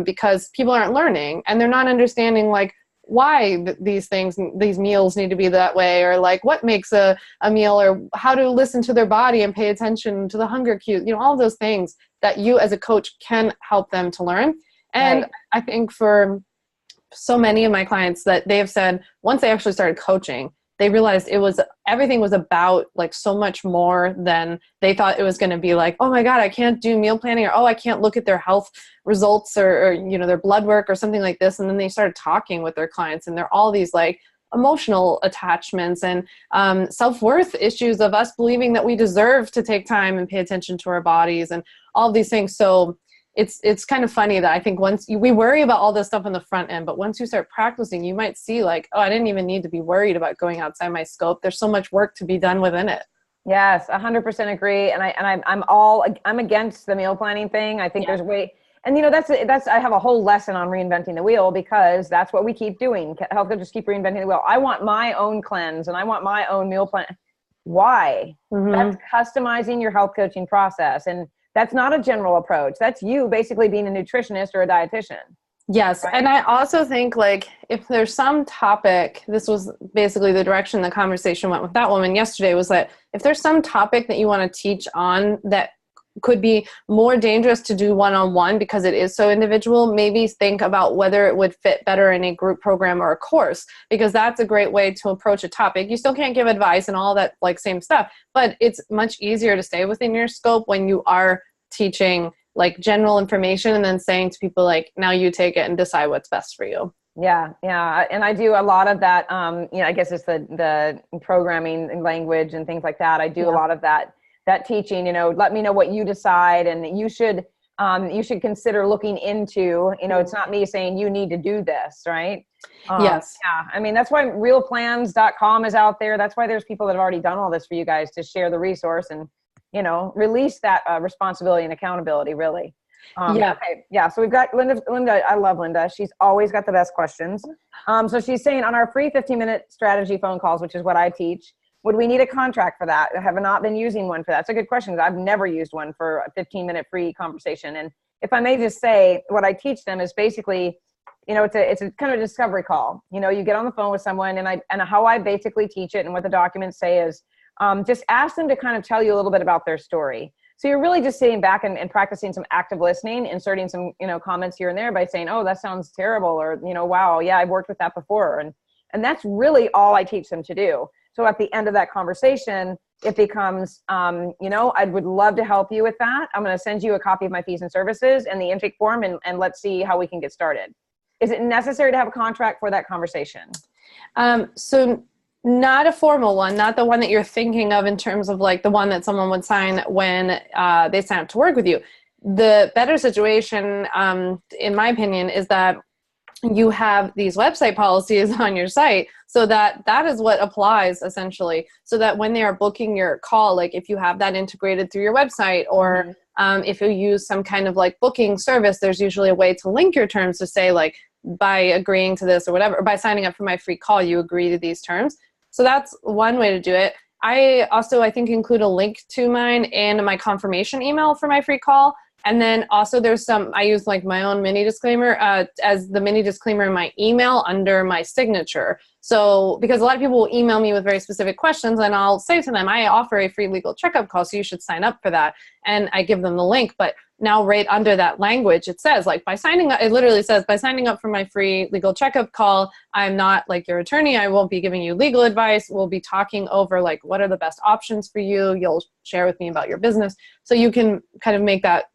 because people aren't learning and they're not understanding, like, why these things, these meals need to be that way, or like what makes a meal, or how to listen to their body and pay attention to the hunger cues, all those things that you as a coach can help them to learn. And Right. I think for so many of my clients that they have said once they actually started coaching, they realized everything was about like so much more than they thought it was going to be. Like, oh my God, I can't do meal planning, or, oh, I can't look at their health results or their blood work or something like this. And then they started talking with their clients, and they're all these like emotional attachments and self-worth issues of us believing that we deserve to take time and pay attention to our bodies and all of these things. So it's kind of funny that I think we worry about all this stuff on the front end, but once you start practicing, you might see like, oh, I didn't even need to be worried about going outside my scope. There's so much work to be done within it. Yes, 100% agree. And I'm against the meal planning thing. I think there's a way, and that's I have a whole lesson on reinventing the wheel, because that's what we keep doing. Health coaches keep reinventing the wheel. I want my own cleanse and I want my own meal plan. Why? That's customizing your health coaching process. And that's not a general approach. That's you basically being a nutritionist or a dietitian. Yes. Right? And I also think like if there's some topic, this was basically the direction the conversation went with that woman yesterday, was that if there's some topic that you want to teach on that could be more dangerous to do one-on-one because it is so individual, maybe think about whether it would fit better in a group program or a course, because that's a great way to approach a topic. You still can't give advice and all that like same stuff, but it's much easier to stay within your scope when you are teaching like general information and then saying to people like, now you take it and decide what's best for you. Yeah. And I do a lot of that. I guess it's the programming language and things like that. I do a lot of that teaching, let me know what you decide, and you should consider looking into, it's not me saying you need to do this, right? Yes. Yeah. I mean, that's why realplans.com is out there. That's why there's people that have already done all this for you guys to share the resource and, release that responsibility and accountability, really. Okay. Yeah. So we've got Linda. I love Linda. She's always got the best questions. So she's saying on our free 15-minute strategy phone calls, which is what I teach, would we need a contract for that? I have not been using one for that. It's a good question. I've never used one for a 15-minute free conversation. And if I may just say, what I teach them is basically, it's a kind of discovery call. You get on the phone with someone, and how I basically teach it and what the documents say is just ask them to kind of tell you a little bit about their story. So you're really just sitting back and practicing some active listening, inserting some, comments here and there by saying, oh, that sounds terrible. Or, wow, yeah, I've worked with that before. And that's really all I teach them to do. So at the end of that conversation, it becomes, I would love to help you with that. I'm going to send you a copy of my fees and services and the intake form, and let's see how we can get started. Is it necessary to have a contract for that conversation? So not a formal one, not the one that you're thinking of in terms of like the one that someone would sign when they sign up to work with you. The better situation, in my opinion, is that you have these website policies on your site, so that is what applies essentially, so that when they are booking your call, like if you have that integrated through your website, or if you use some kind of like booking service, there's usually a way to link your terms to say like, by agreeing to this or whatever, or by signing up for my free call, you agree to these terms. So that's one way to do it. I think include a link to mine in my confirmation email for my free call. And then also I use like my own mini disclaimer as the mini disclaimer in my email under my signature. So because a lot of people will email me with very specific questions, and I'll say to them, I offer a free legal checkup call, so you should sign up for that. And I give them the link. But now right under that language, it says like it literally says, by signing up for my free legal checkup call, I'm not like your attorney. I won't be giving you legal advice. We'll be talking over like, what are the best options for you? You'll share with me about your business. So you can kind of make that,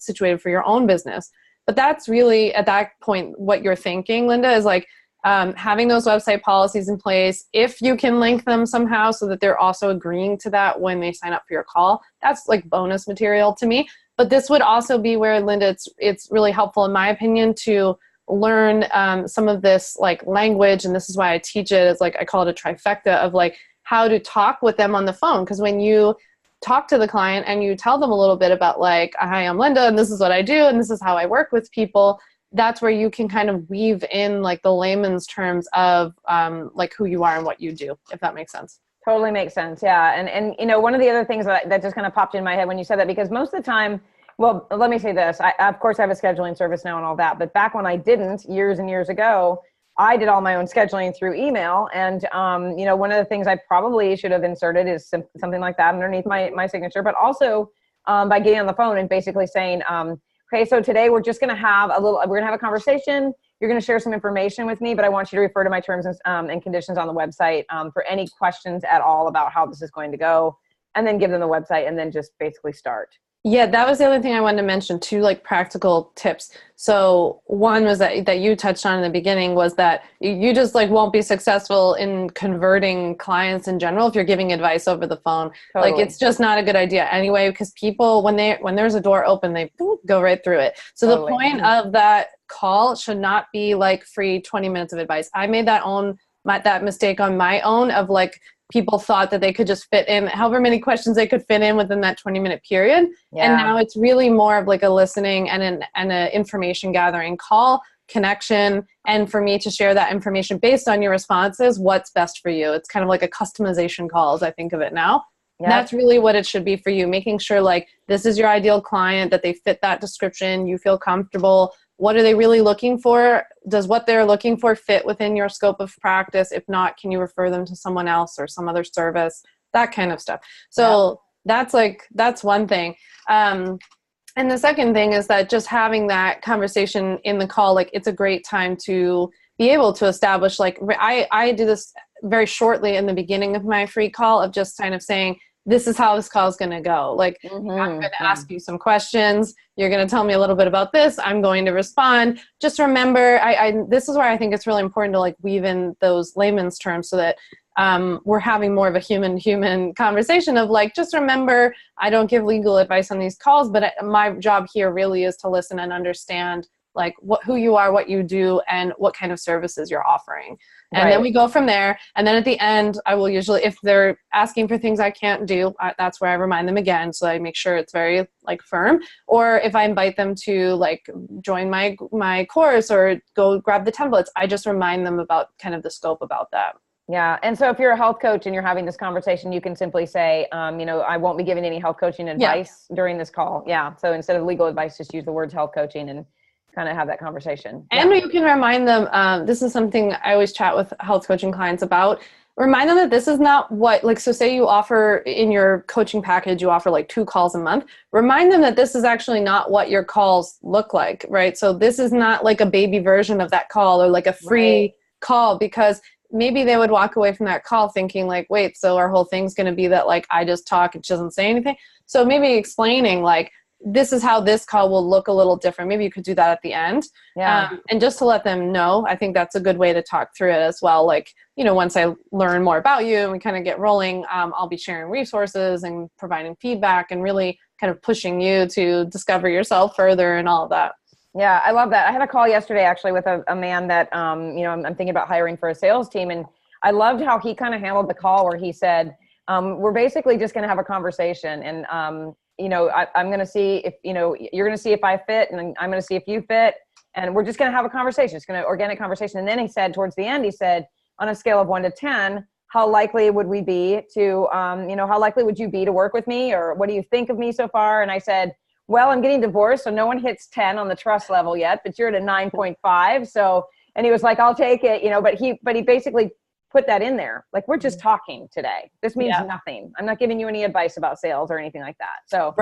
situated for your own business. But that's really at that point, what you're thinking, Linda, is like, having those website policies in place, if you can link them somehow so that they're also agreeing to that when they sign up for your call, that's like bonus material to me. But this would also be where, Linda, it's really helpful, in my opinion, to learn some of this like language. And this is why I teach it as like, I call it a trifecta of like how to talk with them on the phone. Because when you talk to the client and you tell them a little bit about like, hi, I'm Linda, and this is what I do, and this is how I work with people, that's where you can kind of weave in like the layman's terms of like who you are and what you do, if that makes sense. Totally makes sense. Yeah. And one of the other things that just kind of popped in my head when you said that, because most of the time, well, let me say this. Of course I have a scheduling service now and all that, but back when I didn't, years and years ago, I did all my own scheduling through email. And, you know, one of the things I probably should have inserted is something like that underneath my signature, but also by getting on the phone and basically saying, okay, so today we're just going to have we're going to have a conversation. You're going to share some information with me, but I want you to refer to my terms and conditions on the website for any questions at all about how this is going to go, and then give them the website and then just basically start. Yeah, that was the other thing I wanted to mention, two like practical tips. So one was that you touched on in the beginning was that you just like won't be successful in converting clients in general if you're giving advice over the phone. Totally. Like it's just not a good idea anyway, because people, when there's a door open, they go right through it. So Totally. The point of that call should not be like free 20 minutes of advice. I made that mistake on my own of like, people thought that they could just fit in however many questions they could fit in within that 20-minute period. Yeah. And now it's really more of like a listening and an information gathering call, connection, and for me to share that information based on your responses, what's best for you. It's kind of like a customization call as I think of it now. Yep. That's really what it should be for you, making sure like this is your ideal client, that they fit that description, you feel comfortable. What are they really looking for? Does what they're looking for fit within your scope of practice? If not, can you refer them to someone else or some other service? That kind of stuff. So that's one thing. And the second thing is that just having that conversation in the call, like it's a great time to be able to establish, like I do this very shortly in the beginning of my free call of just kind of saying, this is how this call is going to go. Like, I'm going to ask you some questions. You're going to tell me a little bit about this. I'm going to respond. Just remember, this is where I think it's really important to like weave in those layman's terms so that we're having more of a human conversation of like, just remember, I don't give legal advice on these calls, but my job here really is to listen and understand like who you are, what you do, and what kind of services you're offering. And then we go from there. And then at the end, I will usually, if they're asking for things I can't do, that's where I remind them again. So I make sure it's very like firm. Or if I invite them to like join my course or go grab the templates, I just remind them about kind of the scope about that. Yeah. And so if you're a health coach and you're having this conversation, you can simply say, you know, I won't be giving any health coaching advice during this call. Yeah. So instead of legal advice, just use the words health coaching and kind of have that conversation. And you can remind them, this is something I always chat with health coaching clients about. Remind them that this is not what, like, so say you offer in your coaching package, you offer like 2 calls a month. Remind them that this is actually not what your calls look like, right? So this is not like a baby version of that call or like a free call, because maybe they would walk away from that call thinking like, wait, so our whole thing's going to be that like, I just talk, it doesn't say anything. So maybe explaining like, this is how this call will look a little different. Maybe you could do that at the end. Yeah. And just to let them know, I think that's a good way to talk through it as well. Like, you know, once I learn more about you and we kind of get rolling, I'll be sharing resources and providing feedback and really kind of pushing you to discover yourself further and all of that. Yeah, I love that. I had a call yesterday actually with a man that, you know, I'm thinking about hiring for a sales team. And I loved how he kind of handled the call where he said, we're basically just going to have a conversation. And, you know, I'm going to see if, you know, you're going to see if I fit and I'm going to see if you fit. And we're just going to have a conversation. It's going to organic conversation. And then he said, towards the end, he said, on a scale of 1 to 10, how likely would we be to, you know, how likely would you be to work with me? Or what do you think of me so far? And I said, well, I'm getting divorced, so no one hits 10 on the trust level yet, but you're at a 9.5. So, and he was like, I'll take it, you know, but he basically put that in there. Like, we're just talking today. This means nothing. I'm not giving you any advice about sales or anything like that. So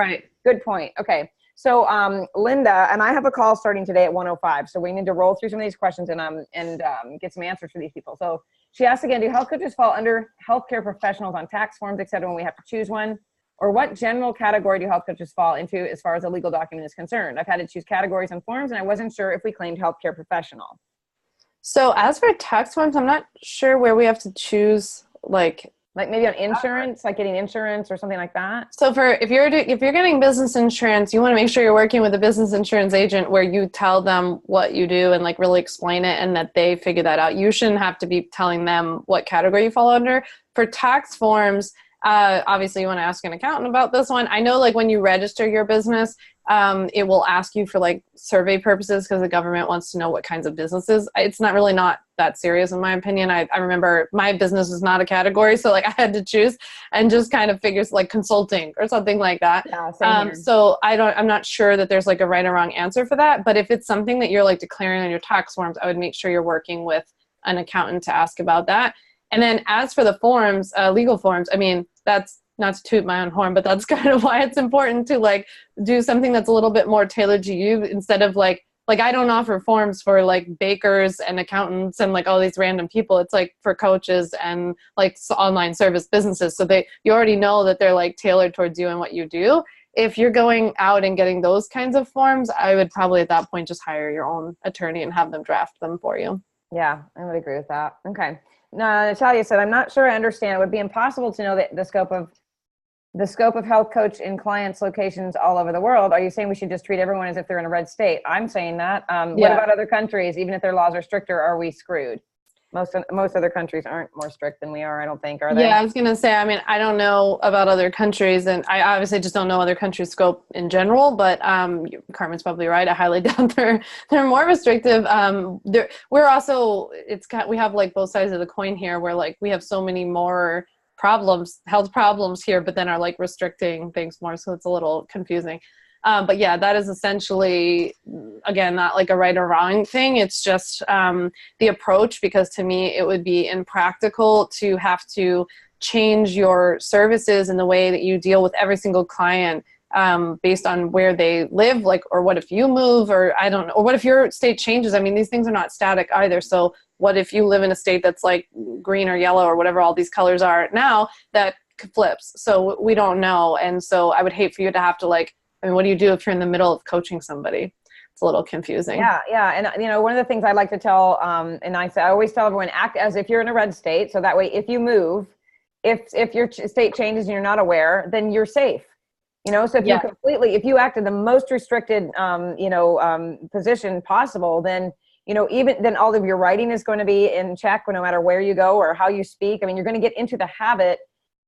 good point. Okay. So, Linda, and I have a call starting today at 1:05. So we need to roll through some of these questions and get some answers for these people. So she asked again, do health coaches fall under healthcare professionals on tax forms, et cetera, when we have to choose one? Or what general category do health coaches fall into as far as a legal document is concerned? I've had to choose categories on forms, and I wasn't sure if we claimed healthcare professional. So as for tax forms, I'm not sure where we have to choose, like maybe on insurance, like getting insurance or something like that. So if you're getting business insurance, you want to make sure you're working with a business insurance agent where you tell them what you do and like really explain it and that they figure that out. You shouldn't have to be telling them what category you fall under. For tax forms, obviously you want to ask an accountant about this one. I know like when you register your business, it will ask you for like survey purposes because the government wants to know what kinds of businesses. It's not that serious in my opinion. I remember my business is not a category, so like I had to choose and just kind of figures like consulting or something like that. Yeah, same here. So I'm not sure that there's like a right or wrong answer for that, but if it's something that you're like declaring on your tax forms, I would make sure you're working with an accountant to ask about that. And then as for the forms, legal forms, I mean, that's not to toot my own horn, but that's kind of why it's important to like do something that's a little bit more tailored to you, instead of like I don't offer forms for like bakers and accountants and like all these random people. It's like for coaches and like online service businesses. So you already know that they're like tailored towards you and what you do. If you're going out and getting those kinds of forms, I would probably at that point just hire your own attorney and have them draft them for you. Yeah, I would agree with that. Okay. Now, Natalia said, I'm not sure I understand. It would be impossible to know the scope of health coach in clients' locations all over the world. Are you saying we should just treat everyone as if they're in a red state? I'm saying that. What about other countries? Even if their laws are stricter, are we screwed? Most other countries aren't more strict than we are, I don't think, are they? Yeah, I was going to say, I mean, I don't know about other countries, and I obviously just don't know other countries' scope in general, but Carmen's probably right. I highly doubt they're more restrictive. We're also, we have like both sides of the coin here, where like we have so many more health problems here, but then are like restricting things more, so it's a little confusing. But yeah, that is essentially, again, not like a right or wrong thing. It's just the approach, because to me, it would be impractical to have to change your services and the way that you deal with every single client based on where they live, like, or what if you move, or I don't know, or what if your state changes? I mean, these things are not static either. So what if you live in a state that's like green or yellow or whatever all these colors are now, that flips. So we don't know. And so I would hate for you to have to like, I mean, what do you do if you're in the middle of coaching somebody? It's a little confusing. Yeah. And you know, one of the things I like to tell, and I always tell everyone, act as if you're in a red state. So that way, if you move, if your state changes and you're not aware, then you're safe. You know, so if if you act in the most restricted, position possible, then, you know, even then all of your writing is going to be in check no matter where you go or how you speak. I mean, you're going to get into the habit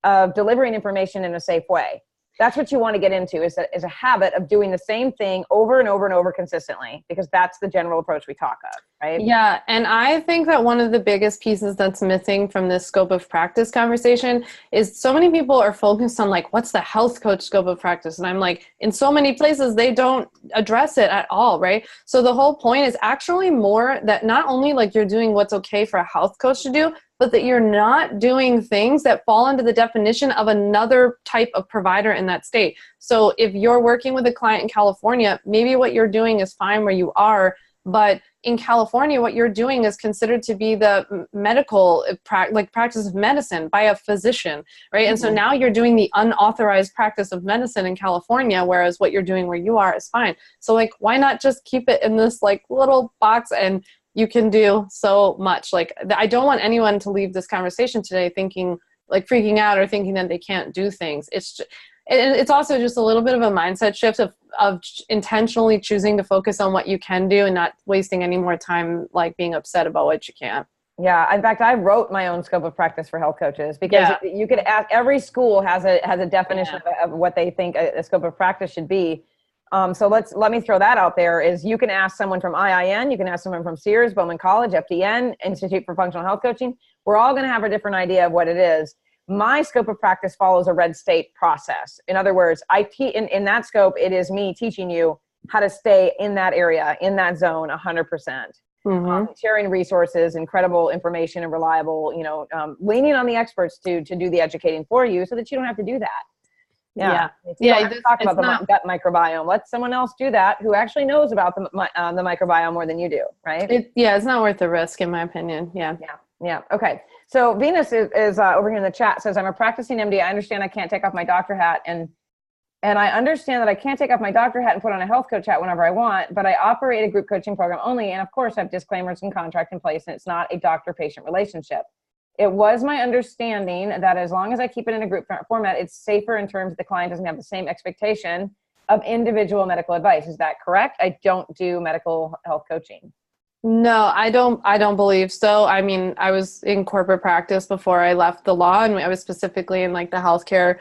of delivering information in a safe way. That's what you want to get into, is a habit of doing the same thing over and over and over consistently, because that's the general approach we talk of, right? Yeah. And I think that one of the biggest pieces that's missing from this scope of practice conversation is so many people are focused on like, what's the health coach scope of practice? And I'm like, in so many places, they don't address it at all, right? So the whole point is actually more that not only like you're doing what's okay for a health coach to do, but that you're not doing things that fall into the definition of another type of provider in that state. So if you're working with a client in California, maybe what you're doing is fine where you are, but in California, what you're doing is considered to be the medical practice of medicine by a physician, right? And so now you're doing the unauthorized practice of medicine in California, whereas what you're doing where you are is fine. So like, why not just keep it in this like little box, and you can do so much. Like, I don't want anyone to leave this conversation today thinking like freaking out or thinking that they can't do things. It's also just a little bit of a mindset shift of intentionally choosing to focus on what you can do and not wasting any more time like being upset about what you can't. Yeah. In fact, I wrote my own scope of practice for health coaches, because you could ask, every school has a definition of what they think a scope of practice should be. So let me throw that out there, is you can ask someone from IIN, you can ask someone from Sears, Bowman College, FDN, Institute for Functional Health Coaching. We're all going to have a different idea of what it is. My scope of practice follows a red state process. In other words, in that scope, it is me teaching you how to stay in that area, in that zone, 100%. Sharing resources, incredible information, and reliable, leaning on the experts to do the educating for you, so that you don't have to do that. Yeah. Talk about the gut microbiome. Let someone else do that who actually knows about the microbiome more than you do, right? It's not worth the risk, in my opinion. Yeah. Okay. So Venus is over here in the chat, says, I'm a practicing MD. I understand I can't take off my doctor hat, and I understand that I can't take off my doctor hat and put on a health coach hat whenever I want, but I operate a group coaching program only, and of course I have disclaimers and contract in place, and it's not a doctor-patient relationship. It was my understanding that as long as I keep it in a group format, it's safer in terms of the client doesn't have the same expectation of individual medical advice. Is that correct? I don't do medical health coaching. No, I don't believe so. I mean, I was in corporate practice before I left the law, and I was specifically in like the healthcare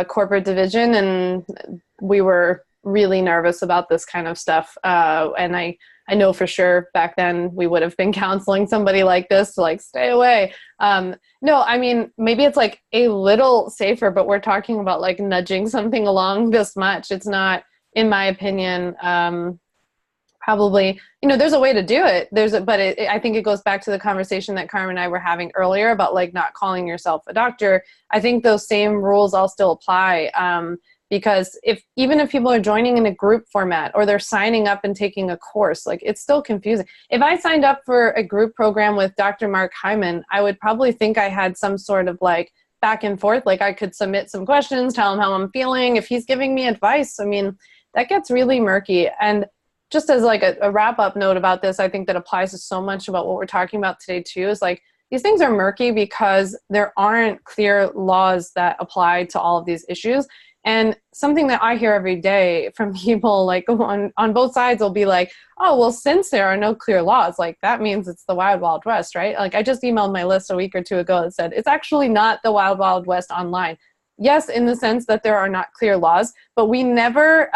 corporate division, and we were really nervous about this kind of stuff. And I know for sure back then we would have been counseling somebody like this to like stay away. No, I mean, maybe it's like a little safer, but we're talking about like nudging something along this much. It's not, in my opinion, Probably, there's a way to do it. I think it goes back to the conversation that Carmen and I were having earlier about like not calling yourself a doctor. I think those same rules all still apply. Because even if people are joining in a group format or they're signing up and taking a course, like it's still confusing. If I signed up for a group program with Dr. Mark Hyman, I would probably think I had some sort of like back and forth, like I could submit some questions, tell him how I'm feeling. If he's giving me advice, I mean, that gets really murky. And just as like a wrap up note about this, I think that applies to so much about what we're talking about today too, is like these things are murky because there aren't clear laws that apply to all of these issues. And something that I hear every day from people like on both sides will be like, oh, well, since there are no clear laws, like that means it's the wild, wild west, right? Like I just emailed my list a week or two ago that said, it's actually not the wild, wild west online. Yes, in the sense that there are not clear laws, but we never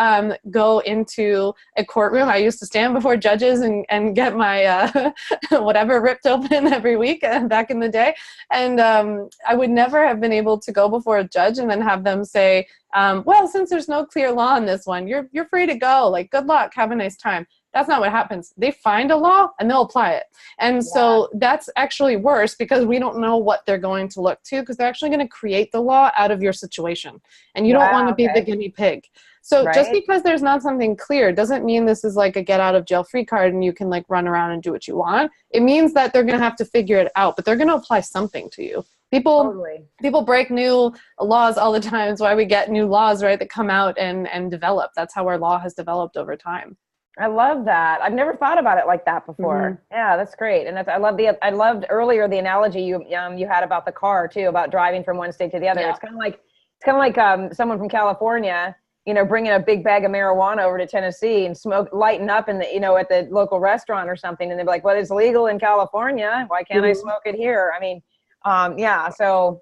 go into a courtroom. I used to stand before judges and get my whatever ripped open every week back in the day. And I would never have been able to go before a judge and then have them say, well, since there's no clear law on this one, you're free to go. Like, good luck. Have a nice time. That's not what happens. They find a law and they'll apply it. And so that's actually worse because we don't know what they're going to look to because they're actually going to create the law out of your situation. And you don't want to be the guinea pig. So just because there's not something clear doesn't mean this is like a get out of jail free card and you can like run around and do what you want. It means that they're going to have to figure it out, but they're going to apply something to you. People break new laws all the time. That's why we get new laws, right, that come out and develop. That's how our law has developed over time. I love that. I've never thought about it like that before. Mm-hmm. Yeah, that's great. And I loved earlier the analogy you had about the car too, about driving from one state to the other. Yeah. It's kind of like someone from California, bringing a big bag of marijuana over to Tennessee and lighting up in the, at the local restaurant or something. And they'd be like, well, it's legal in California. Why can't I smoke it here? I mean, So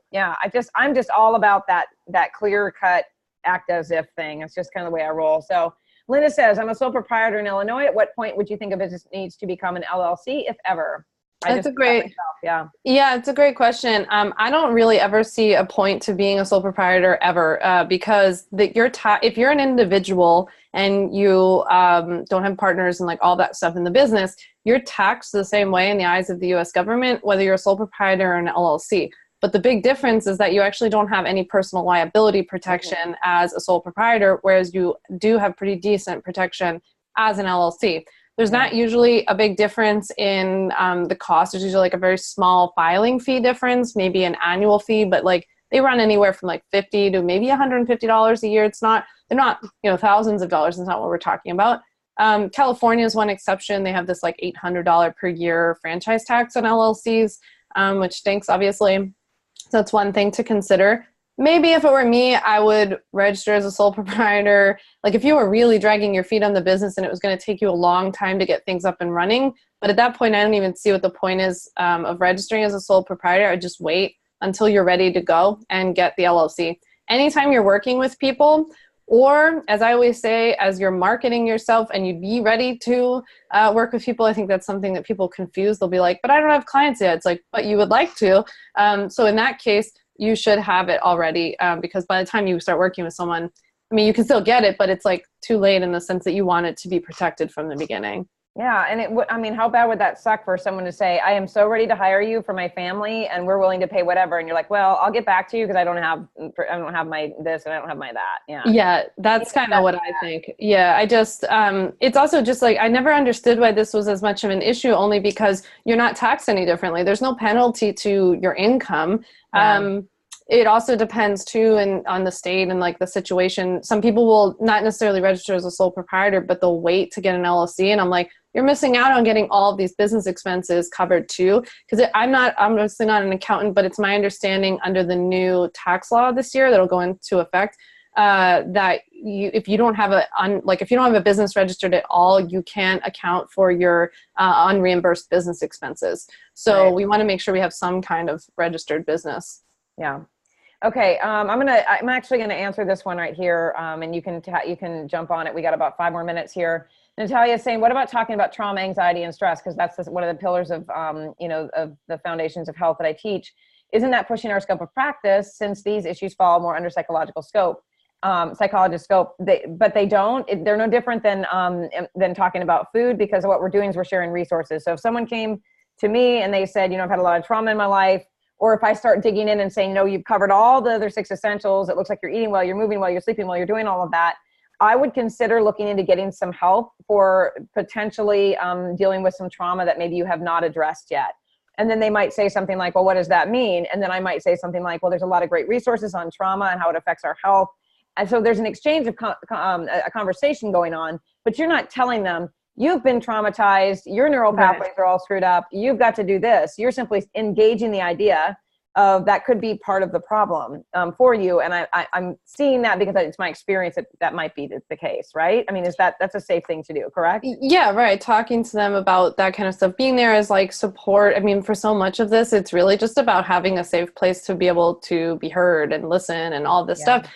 I'm just all about that clear cut act as if thing. It's just kind of the way I roll. So Linda says, I'm a sole proprietor in Illinois. At what point would you think a business needs to become an LLC, if ever? It's a great question. I don't really ever see a point to being a sole proprietor ever because if you're an individual and you don't have partners and like all that stuff in the business, you're taxed the same way in the eyes of the U.S. government, whether you're a sole proprietor or an LLC. But the big difference is that you actually don't have any personal liability protection as a sole proprietor, whereas you do have pretty decent protection as an LLC. There's not usually a big difference in the cost. There's usually like a very small filing fee difference, maybe an annual fee, but like they run anywhere from like $50 to maybe $150 a year. They're not thousands of dollars. That's not what we're talking about. California is one exception. They have this like $800 per year franchise tax on LLCs, which stinks, obviously. So that's one thing to consider. Maybe if it were me, I would register as a sole proprietor. Like if you were really dragging your feet on the business and it was going to take you a long time to get things up and running. But at that point, I don't even see what the point is of registering as a sole proprietor. I'd just wait until you're ready to go and get the LLC. Anytime you're working with people, or as I always say, as you're marketing yourself and you'd be ready to work with people, I think that's something that people confuse. They'll be like, but I don't have clients yet. It's like, but you would like to. So in that case, you should have it already because by the time you start working with someone, I mean, you can still get it, but it's like too late in the sense that you want it to be protected from the beginning. Yeah. And how bad would that suck for someone to say, I am so ready to hire you for my family and we're willing to pay whatever. And you're like, well, I'll get back to you because I don't have my this and I don't have my that. Yeah. Yeah. That's kind of what I think. Yeah. I just, it's also just like, I never understood why this was as much of an issue only because you're not taxed any differently. There's no penalty to your income. Yeah. It also depends too on the state and like the situation. Some people will not necessarily register as a sole proprietor, but they'll wait to get an LLC. And I'm like, you're missing out on getting all of these business expenses covered too. Because I'm obviously not an accountant, but it's my understanding under the new tax law this year that'll go into effect that if you don't have a business registered at all, you can't account for your unreimbursed business expenses. So we want to make sure we have some kind of registered business. Yeah. Okay. I'm actually going to answer this one right here. And you can jump on it. We got about 5 more minutes here. Natalia is saying, what about talking about trauma, anxiety, and stress? Because that's one of the pillars of, of the foundations of health that I teach. Isn't that pushing our scope of practice since these issues fall more under psychological scope? psychologists scope, but they don't. They're no different than talking about food, because what we're doing is we're sharing resources. So if someone came to me and they said, I've had a lot of trauma in my life, or if I start digging in and saying, no, you've covered all the other 6 essentials, it looks like you're eating well, you're moving well, you're sleeping well, you're doing all of that, I would consider looking into getting some help for potentially dealing with some trauma that maybe you have not addressed yet. And then they might say something like, well, what does that mean? And then I might say something like, well, there's a lot of great resources on trauma and how it affects our health. And so there's an exchange of a conversation going on, but you're not telling them, you've been traumatized, your neural pathways are all screwed up, you've got to do this. You're simply engaging the idea of that could be part of the problem for you. And I'm seeing that because it's my experience that might be the case, right? I mean, that's a safe thing to do, correct? Yeah, right. Talking to them about that kind of stuff, being there as like support. I mean, for so much of this, it's really just about having a safe place to be able to be heard and listen and all this stuff.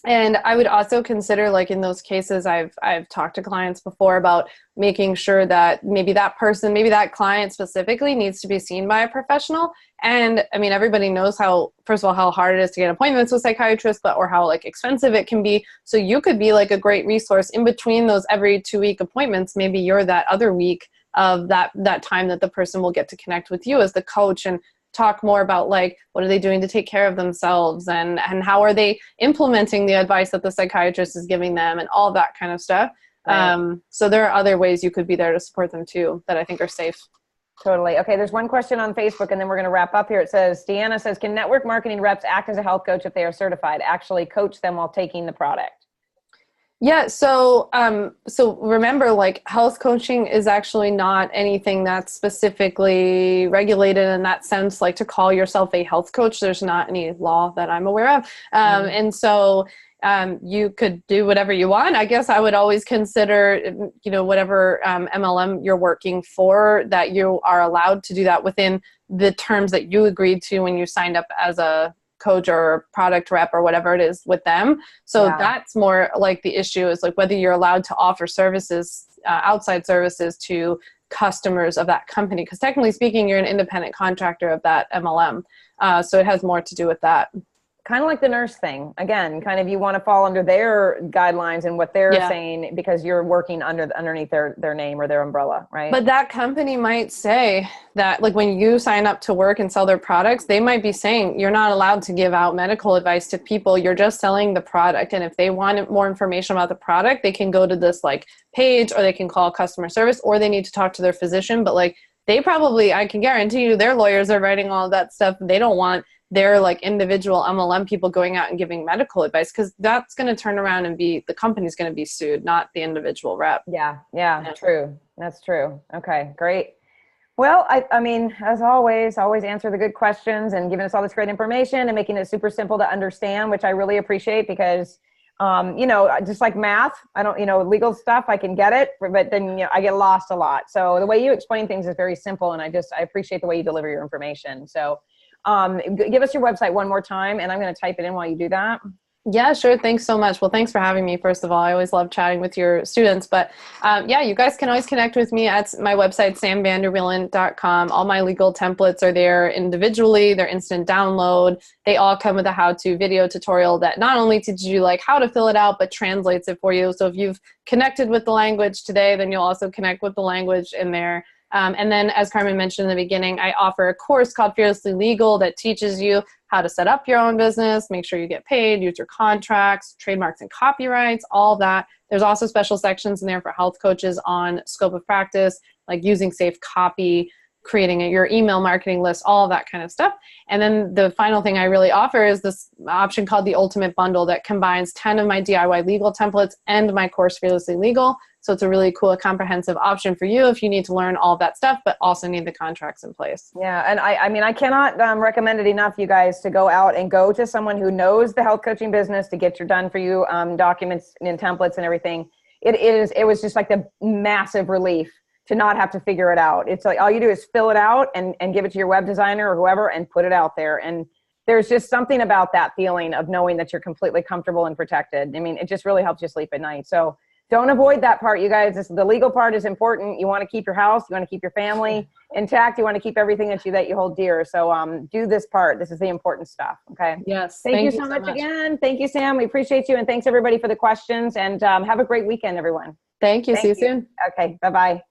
And I would also consider, like in those cases, I've talked to clients before about making sure that maybe that person, maybe that client specifically needs to be seen by a professional. And I mean, everybody knows how, first of all, how hard it is to get appointments with psychiatrists, or how like expensive it can be. So you could be like a great resource in between those every 2-week appointments. Maybe you're that other week of that time that the person will get to connect with you as the coach and talk more about like, what are they doing to take care of themselves, and how are they implementing the advice that the psychiatrist is giving them, and all that kind of stuff. Right. So there are other ways you could be there to support them too that I think are safe. Totally. Okay, there's one question on Facebook, and then we're going to wrap up here. It says, Deanna says, can network marketing reps act as a health coach if they are certified, actually coach them while taking the product? Yeah. So remember, like, health coaching is actually not anything that's specifically regulated in that sense, like to call yourself a health coach. There's not any law that I'm aware of. And so you could do whatever you want. I guess I would always consider, whatever MLM you're working for, that you are allowed to do that within the terms that you agreed to when you signed up as a coach or product rep or whatever it is with them. So that's more like the issue, is like whether you're allowed to offer services, outside services to customers of that company. Because technically speaking, you're an independent contractor of that MLM. So it has more to do with that. Kind of like the nurse thing. Again, kind of you want to fall under their guidelines and what they're saying, because you're working underneath their name or their umbrella, right? But that company might say that, like, when you sign up to work and sell their products, they might be saying you're not allowed to give out medical advice to people. You're just selling the product. And if they want more information about the product, they can go to this like page, or they can call customer service, or they need to talk to their physician. But like, they probably, I can guarantee you, their lawyers are writing all of that stuff. They don't want their like individual MLM people going out and giving medical advice, because that's going to turn around and the company's going to be sued, not the individual rep. Yeah, true. That's true. Okay, great. Well, I mean, as always answer the good questions and giving us all this great information and making it super simple to understand, which I really appreciate, because just like math, I don't, legal stuff, I can get it, but then, I get lost a lot. So the way you explain things is very simple, and I appreciate the way you deliver your information. So give us your website one more time, and I'm going to type it in while you do that. Yeah, sure. Thanks so much. Well, thanks for having me. First of all, I always love chatting with your students, but you guys can always connect with me at my website, samvanderwielen.com. All my legal templates are there individually. They're instant download. They all come with a how-to video tutorial that not only teaches you like how to fill it out, but translates it for you. So if you've connected with the language today, then you'll also connect with the language in there. And then, as Carmen mentioned in the beginning, I offer a course called Fearlessly Legal that teaches you how to set up your own business, make sure you get paid, use your contracts, trademarks and copyrights, all that. There's also special sections in there for health coaches on scope of practice, like using safe copy, creating your email marketing list, all of that kind of stuff. And then the final thing I really offer is this option called the Ultimate Bundle that combines 10 of my DIY legal templates and my course Fearlessly Legal. So it's a really cool, comprehensive option for you if you need to learn all of that stuff, but also need the contracts in place. Yeah, and I mean, I cannot recommend it enough, you guys, to go out and go to someone who knows the health coaching business to get your done for you documents and templates and everything. It was just like the massive relief to not have to figure it out. It's like all you do is fill it out and give it to your web designer or whoever and put it out there. And there's just something about that feeling of knowing that you're completely comfortable and protected. I mean, it just really helps you sleep at night. So don't avoid that part, you guys. The legal part is important. You want to keep your house. You want to keep your family intact. You want to keep everything that you hold dear. So do this part. This is the important stuff. Okay. Yes. Thank you so much again. Thank you, Sam. We appreciate you. And thanks everybody for the questions, and have a great weekend, everyone. Thank you. See you soon. Okay. Bye-bye.